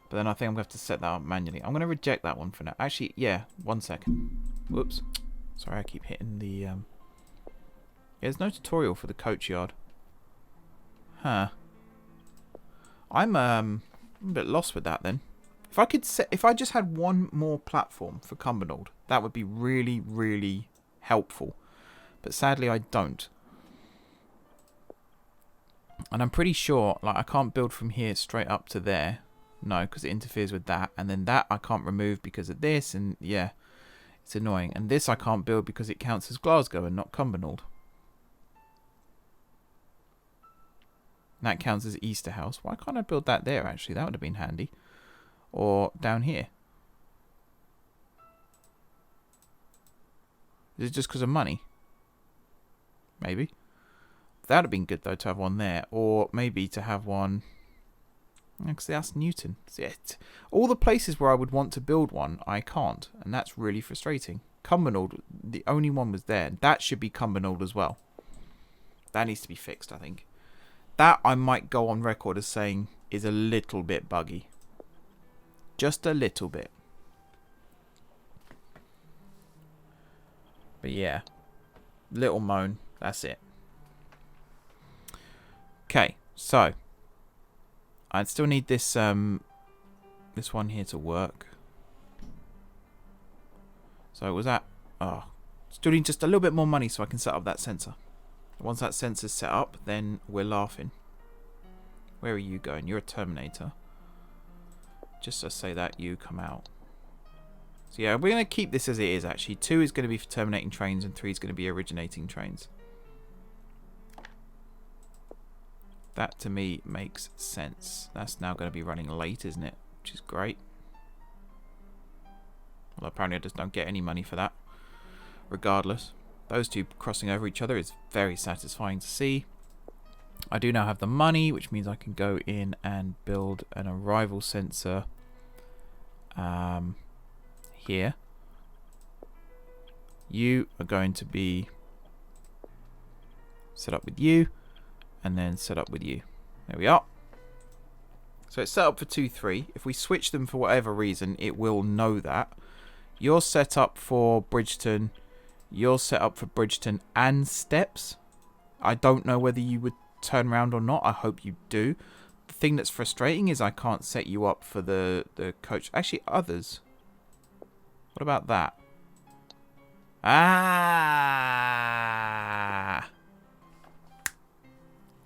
But then I think I'm going to have to set that up manually. I'm going to reject that one for now. Actually, yeah, 1 second. Whoops. Sorry, I keep hitting the... There's no tutorial for the coach yard. Huh. I'm a bit lost with that then. If I could if I just had one more platform for Cumbernauld, that would be really, really helpful. But sadly I don't. And I'm pretty sure, like, I can't build from here straight up to there. No, because it interferes with that. And then that I can't remove because of this. And yeah, it's annoying. And this I can't build because it counts as Glasgow and not Cumbernauld. And that counts as Easterhouse. Why can't I build that there, actually? That would have been handy. Or down here. Is it just because of money? Maybe. That would have been good, though, to have one there. Or maybe to have one... Actually, that's Newton. All the places where I would want to build one, I can't. And that's really frustrating. Cumbernauld, the only one was there. That should be Cumbernauld as well. That needs to be fixed, I think. That I might go on record as saying is a little bit buggy. Just a little bit. But yeah. Little moan. That's it. Okay, so I'd still need this this one here to work. So was that? Oh, still need just a little bit more money so I can set up that sensor. Once that sensor's set up, then we're laughing. Where are you going? You're a Terminator. Just to say that, you come out. So yeah, we're going to keep this as it is actually. 2 is going to be for terminating trains and 3 is going to be originating trains. That to me makes sense. That's now going to be running late, isn't it? Which is great. Well, apparently I just don't get any money for that. Regardless. Those two crossing over each other is very satisfying to see. I do now have the money, which means I can go in and build an arrival sensor here. You are going to be set up with you. And then set up with you. There we are. So it's set up for 2, 3. If we switch them for whatever reason, it will know that. You're set up for Bridgeton. You're set up for Bridgeton and Steps. I don't know whether you would turn around or not. I hope you do. The thing that's frustrating is I can't set you up for the coach. Actually, others. What about that? Ah!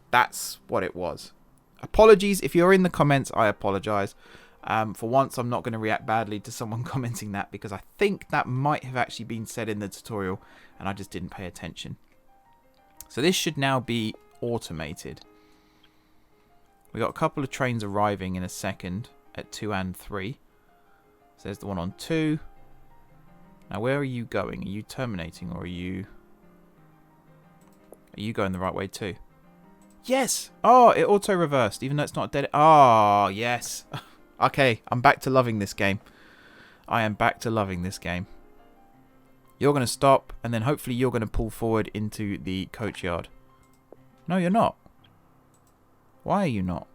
That's what it was. Apologies. If you're in the comments, I apologise. For once, I'm not going to react badly to someone commenting that because I think that might have actually been said in the tutorial and I just didn't pay attention. So this should now be automated. We got a couple of trains arriving in a second at 2 and 3. So there's the one on 2. Now where are you going? Are you terminating or are you going the right way too? Yes! Oh, it auto-reversed, even though it's not dead. Oh, yes. Okay, I'm back to loving this game. I am back to loving this game. You're going to stop, and then hopefully you're going to pull forward into the coach yard. No, you're not. Why are you not?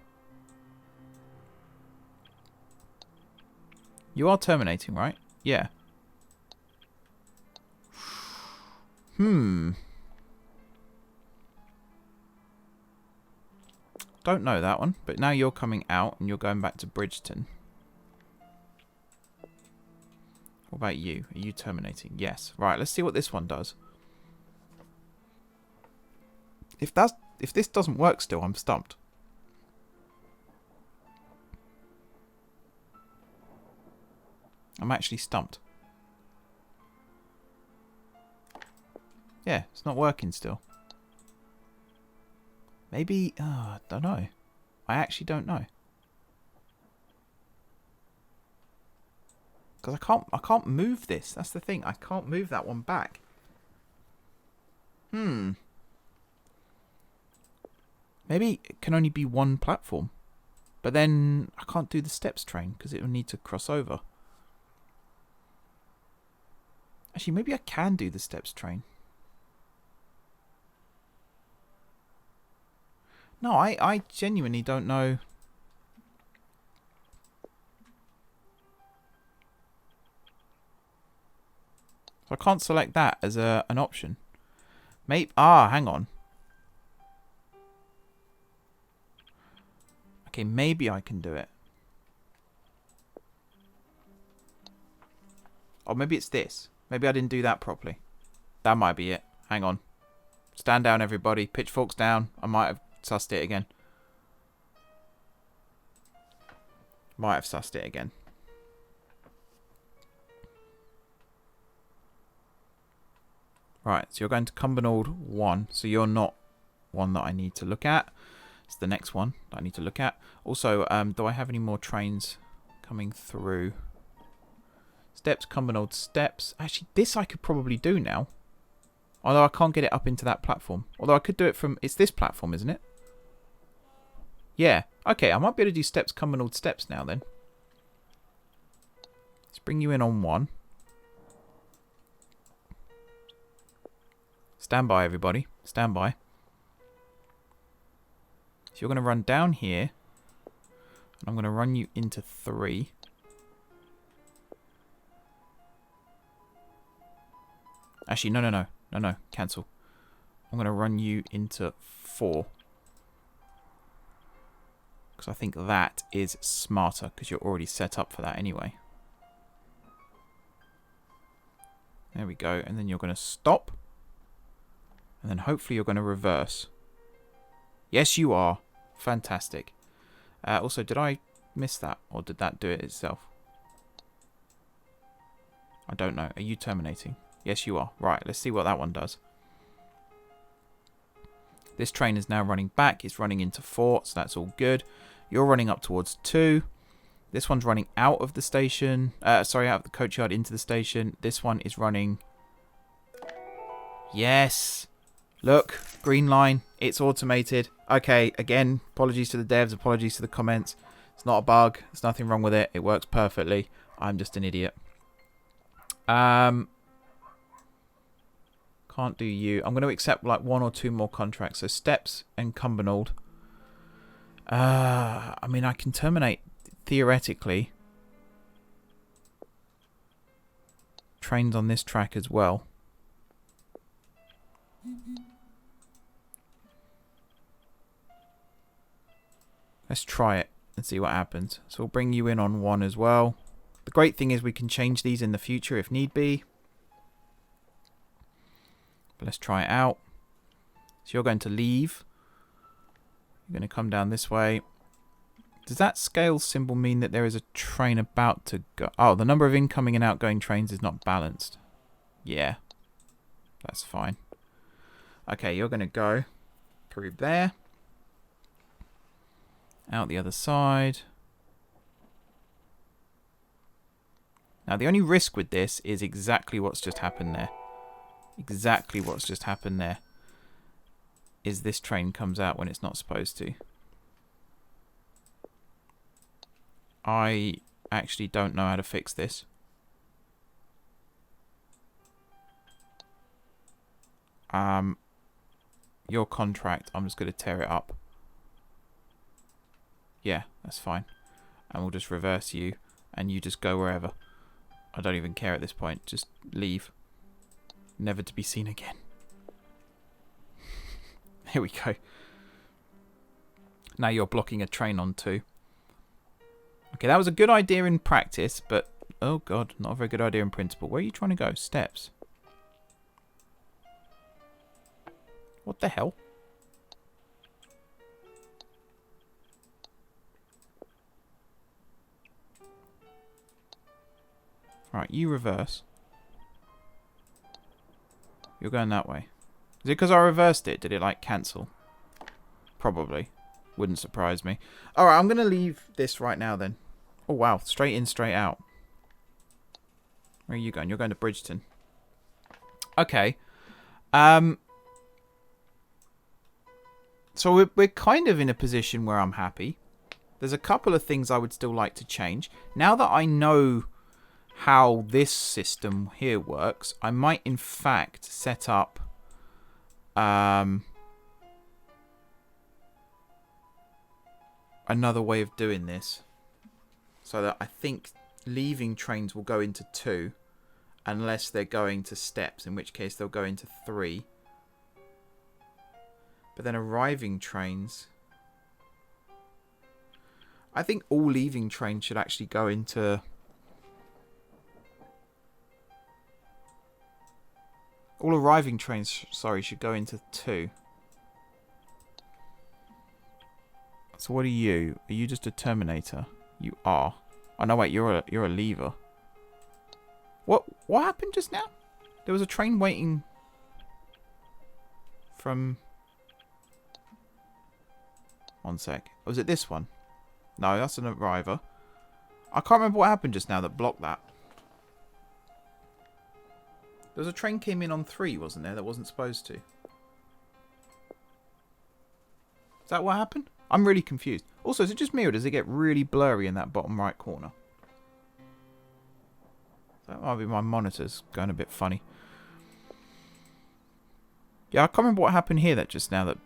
You are terminating, right? Yeah. Don't know that one, but now you're coming out and you're going back to Bridgeton. What about you? Are you terminating? Yes. Right, let's see what this one does. If this doesn't work still, I'm stumped. I'm actually stumped. Yeah, it's not working still. Maybe, I don't know. I actually don't know. Because I can't move this. That's the thing. I can't move that one back. Maybe it can only be one platform. But then I can't do the steps train because it will need to cross over. Actually, maybe I can do the steps train. No, I genuinely don't know. So I can't select that as an option. Maybe, hang on. Okay, maybe I can do it. Or maybe it's this. Maybe I didn't do that properly. That might be it. Hang on. Stand down, everybody. Pitchforks down. I might have sussed it again. Might have sussed it again. Right, so you're going to Cumbernauld 1. So you're not one that I need to look at. It's the next one that I need to look at. Also, do I have any more trains coming through? Steps, Cumbernauld steps. Actually, this I could probably do now. Although I can't get it up into that platform. Although I could do it from... It's this platform, isn't it? Yeah. Okay, I might be able to do steps, Cumbernauld steps now then. Let's bring you in on 1. Stand by, everybody. Stand by. So you're going to run down here. And I'm going to run you into 3. Actually, no. No. Cancel. I'm going to run you into 4. Because I think that is smarter. Because you're already set up for that anyway. There we go. And then you're going to stop. And then hopefully you're going to reverse. Yes, you are. Fantastic. Also, did I miss that? Or did that do it itself? I don't know. Are you terminating? Yes, you are. Right, let's see what that one does. This train is now running back. It's running into 4, so that's all good. You're running up towards 2. This one's running out of the station. Sorry, out of the coach yard into the station. This one is running... Yes! Look, green line. It's automated. Okay, again, apologies to the devs, apologies to the comments. It's not a bug. There's nothing wrong with it. It works perfectly. I'm just an idiot. Can't do you. I'm going to accept like 1 or 2 more contracts. So steps and Cumbernauld. I mean, I can terminate theoretically trains on this track as well. Let's try it and see what happens. So we'll bring you in on 1 as well. The great thing is we can change these in the future if need be. But let's try it out. So you're going to leave. You're going to come down this way. Does that scale symbol mean that there is a train about to go? Oh, the number of incoming and outgoing trains is not balanced. Yeah. That's fine. Okay, you're going to go through there. Out the other side. Now, the only risk with this is exactly what's just happened there. Exactly what's just happened there. Is this train comes out when it's not supposed to. I actually don't know how to fix this. Your contract, I'm just going to tear it up. Yeah, that's fine. And we'll just reverse you, and you just go wherever. I don't even care at this point. Just leave. Never to be seen again. Here we go. Now you're blocking a train on 2. Okay, that was a good idea in practice, but... Oh, God, not a very good idea in principle. Where are you trying to go? Steps. What the hell? Right, you reverse. You're going that way. Is it because I reversed it? Did it, like, cancel? Probably. Wouldn't surprise me. Alright, I'm going to leave this right now, then. Oh, wow. Straight in, straight out. Where are you going? You're going to Bridgeton. Okay. So we're kind of in a position where I'm happy. There's a couple of things I would still like to change. Now that I know how this system here works, I might in fact set up another way of doing this, so that I think leaving trains will go into 2 unless they're going to steps, in which case they'll go into 3, but then arriving trains, I think all leaving trains should actually go into... All arriving trains, sorry, should go into 2. So what are you? Are you just a Terminator? You are. Oh no, wait, you're a lever. What happened just now? There was a train waiting from... One sec. Was it this one? No, that's an arriver. I can't remember what happened just now that blocked that. There was a train came in on 3, wasn't there? That wasn't supposed to. Is that what happened? I'm really confused. Also, is it just me or does it get really blurry in that bottom right corner? That might be my monitors going a bit funny. Yeah, I can't remember what happened here that just now that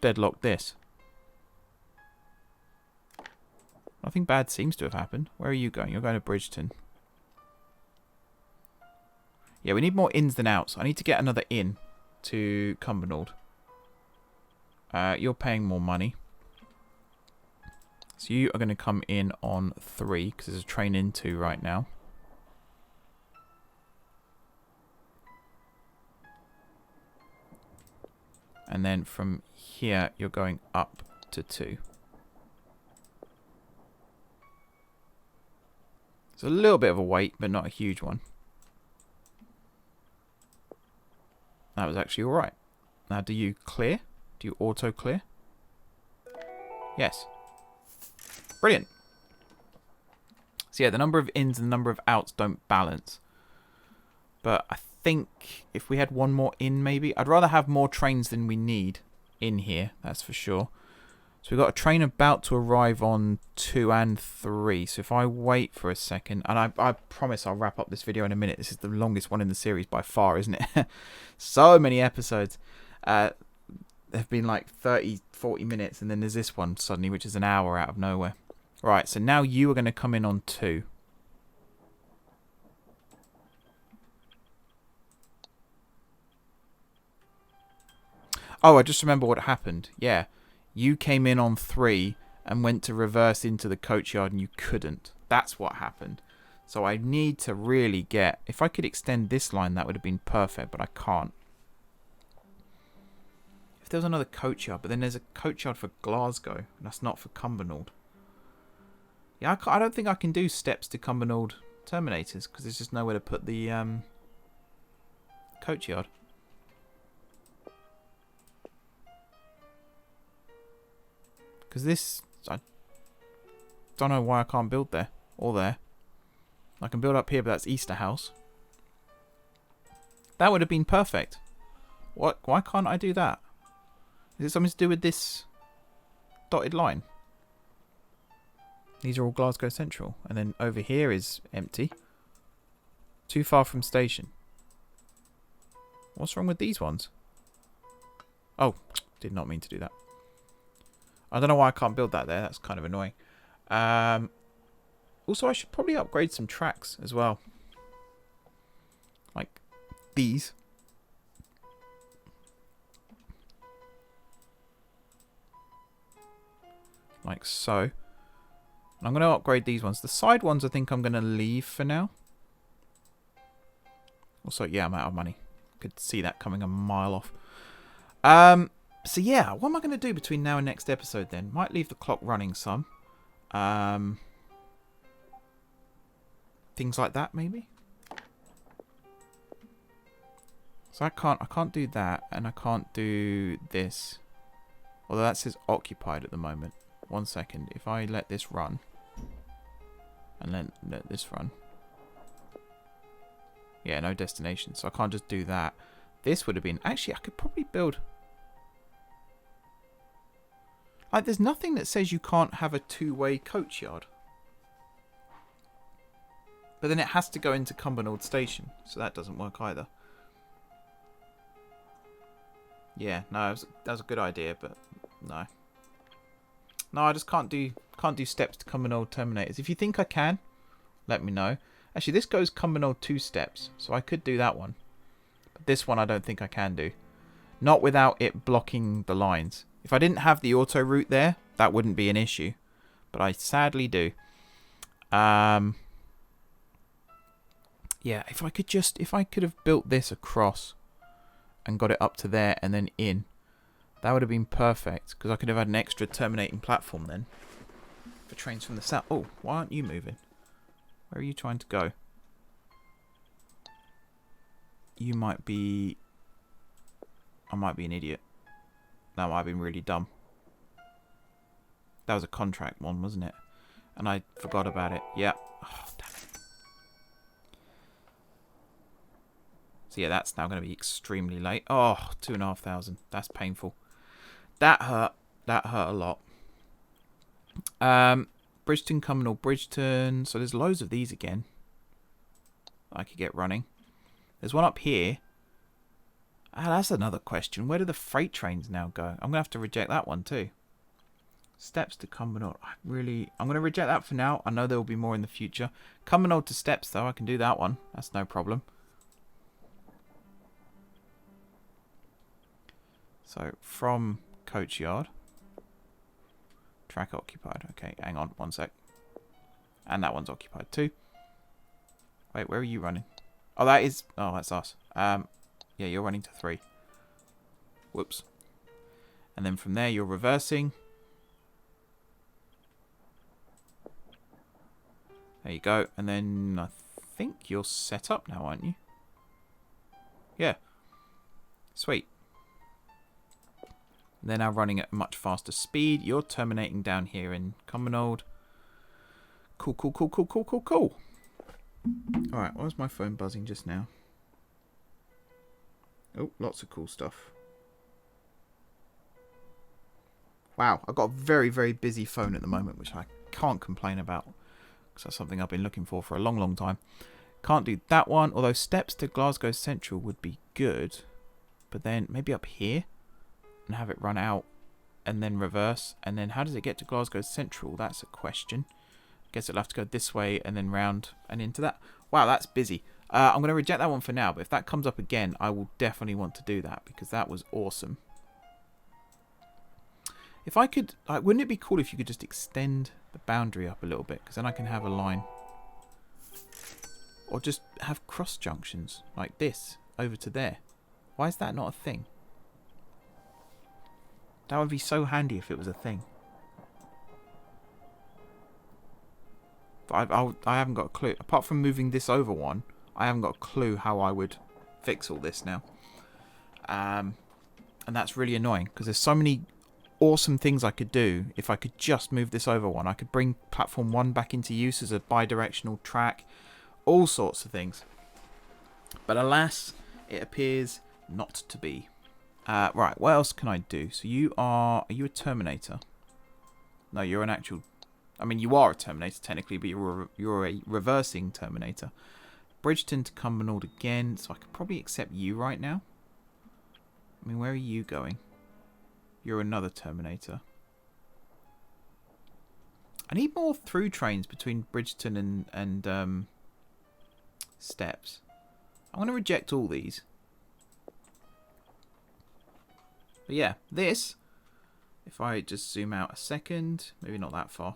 deadlocked this. Nothing bad seems to have happened. Where are you going? You're going to Bridgeton. Yeah, we need more ins than outs. I need to get another in to Cumbernauld. You're paying more money. So you are going to come in on 3 because there's a train in 2 right now. And then from here, you're going up to 2. It's a little bit of a wait, but not a huge one. That was actually alright. Now, do you clear? Do you auto clear? Yes. Brilliant. So yeah, the number of ins and the number of outs don't balance. But I think if we had one more in, maybe. I'd rather have more trains than we need in here, that's for sure. So we've got a train about to arrive on 2 and 3. So if I wait for a second, and I promise I'll wrap up this video in a minute. This is the longest one in the series by far, isn't it? So many episodes. There have been like 30, 40 minutes, and then there's this one suddenly, which is an hour out of nowhere. Right, so now you are going to come in on 2. Oh, I just remember what happened. Yeah. You came in on 3 and went to reverse into the coach yard and you couldn't. That's what happened. So I need to really get... If I could extend this line, that would have been perfect, but I can't. If there was another coach yard, but then there's a coach yard for Glasgow, and that's not for Cumbernauld. Yeah, I don't think I can do steps to Cumbernauld Terminators, because there's just nowhere to put the coach yard. Because this, I don't know why I can't build there or there. I can build up here, but that's Easter House. That would have been perfect. What? Why can't I do that? Is it something to do with this dotted line? These are all Glasgow Central. And then over here is empty. Too far from station. What's wrong with these ones? Oh, did not mean to do that. I don't know why I can't build that there. That's kind of annoying. Also, I should probably upgrade some tracks as well. Like these. Like so. And I'm going to upgrade these ones. The side ones I think I'm going to leave for now. Also, yeah, I'm out of money. Could see that coming a mile off. So yeah, what am I going to do between now and next episode then? Might leave the clock running some. Things like that maybe. So I can't do that, and I can't do this. Although that says occupied at the moment. 1 second. If I let this run, and then let this run. Yeah, no destination. So I can't just do that. This would have been... Actually, I could probably build... Like, there's nothing that says you can't have a two-way coach yard. But then it has to go into Cumbernauld Station. So that doesn't work either. Yeah, no, that was a good idea, but no. No, I just can't do steps to Cumbernauld Terminators. If you think I can, let me know. Actually, this goes Cumbernauld 2 steps, so I could do that one. But this one I don't think I can do. Not without it blocking the lines. If I didn't have the auto route there, that wouldn't be an issue. but I sadly do. Yeah, if I could have built this across and got it up to there and then in, that would have been perfect, because I could have had an extra terminating platform then for trains from the south. Oh, why aren't you moving? Where are you trying to go? You might be... I might be an idiot. That might have been really dumb. That was a contract one, wasn't it? And I forgot about it. Yeah. Oh, damn it. So yeah, that's now going to be extremely late. Oh, 2,500. That's painful. That hurt. That hurt a lot. Bridgeton, Cumbernauld, Bridgeton. So there's loads of these again I could get running. There's one up here. Ah, that's another question. Where do the freight trains now go? I'm going to have to reject that one too. Steps to Cumbernauld. I'm going to reject that for now. I know there will be more in the future. Cumbernauld to Steps, though. I can do that one. That's no problem. So, from Coach Yard. Track occupied. Okay, hang on. One sec. And that one's occupied too. Wait, where are you running? Oh, that is... Oh, that's us. Yeah, you're running to 3. Whoops. And then from there, you're reversing. There you go. And then I think you're set up now, aren't you? Yeah. Sweet. And they're now running at a much faster speed. You're terminating down here in Cumbernauld. Cool, cool, cool, cool, cool, cool, cool. Alright, why was my phone buzzing just now? Oh, lots of cool stuff. Wow, I've got a very, very busy phone at the moment, which I can't complain about, because that's something I've been looking for a long, long time. Can't do that one, although Steps to Glasgow Central would be good. But then maybe up here and have it run out and then reverse. And then how does it get to Glasgow Central? That's a question. Guess it'll have to go this way and then round and into that. Wow, that's busy. I'm going to reject that one for now, but if that comes up again, I will definitely want to do that, because that was awesome. If I could, wouldn't it be cool if you could just extend the boundary up a little bit, because then I can have a line. Or just have cross junctions, like this, over to there. Why is that not a thing? That would be so handy if it was a thing. But I haven't got a clue. Apart from moving this over one, I haven't got a clue how I would fix all this now. And that's really annoying, because there's so many awesome things I could do if I could just move this over one. I could bring platform 1 back into use as a bi-directional track. All sorts of things. But alas, it appears not to be. Right, what else can I do? So are you a Terminator? No, you're an actual... I mean, you are a Terminator technically, but you're a reversing Terminator. Bridgeton to Cumbernauld again, so I could probably accept you right now. I mean, where are you going? You're another Terminator. I need more through trains between Bridgeton and Steps. I'm going to reject all these. But yeah, this, if I just zoom out a second, maybe not that far.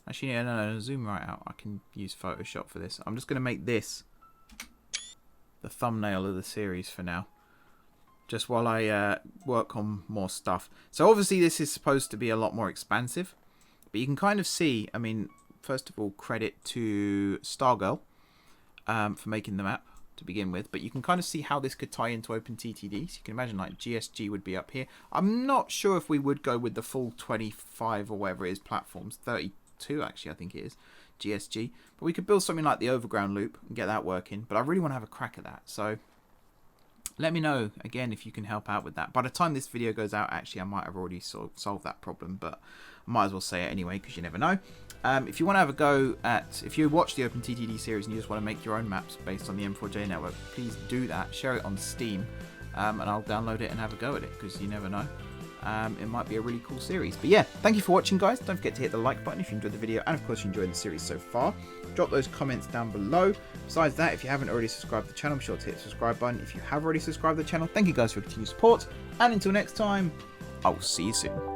Actually, no, zoom right out. I can use Photoshop for this. I'm just going to make this the thumbnail of the series for now. Just while I work on more stuff. So obviously this is supposed to be a lot more expansive. But you can kind of see, I mean, first of all, credit to Stargirl for making the map to begin with. But you can kind of see how this could tie into OpenTTD. So you can imagine like GSG would be up here. I'm not sure if we would go with the full 25 or whatever it is platforms. 32 actually I think it is. GSG. But we could build something like the overground loop and get that working. But I really want to have a crack at that. So let me know, again, if you can help out with that. By the time this video goes out, actually, I might have already solved that problem, but I might as well say it anyway, because you never know. If you want to have a go at, if you watch the OpenTTD series and you just want to make your own maps based on the M4J network, please do that. Share it on Steam, and I'll download it and have a go at it, because you never know. It might be a really cool series. But yeah, thank you for watching, guys. Don't forget to hit the like button if you enjoyed the video, and of course you enjoyed the series so far. Drop those comments down below. Besides that, if you haven't already subscribed to the channel, be sure to hit the subscribe button. If you have already subscribed to the channel, thank you guys for your continued support, and until next time, I'll see you soon.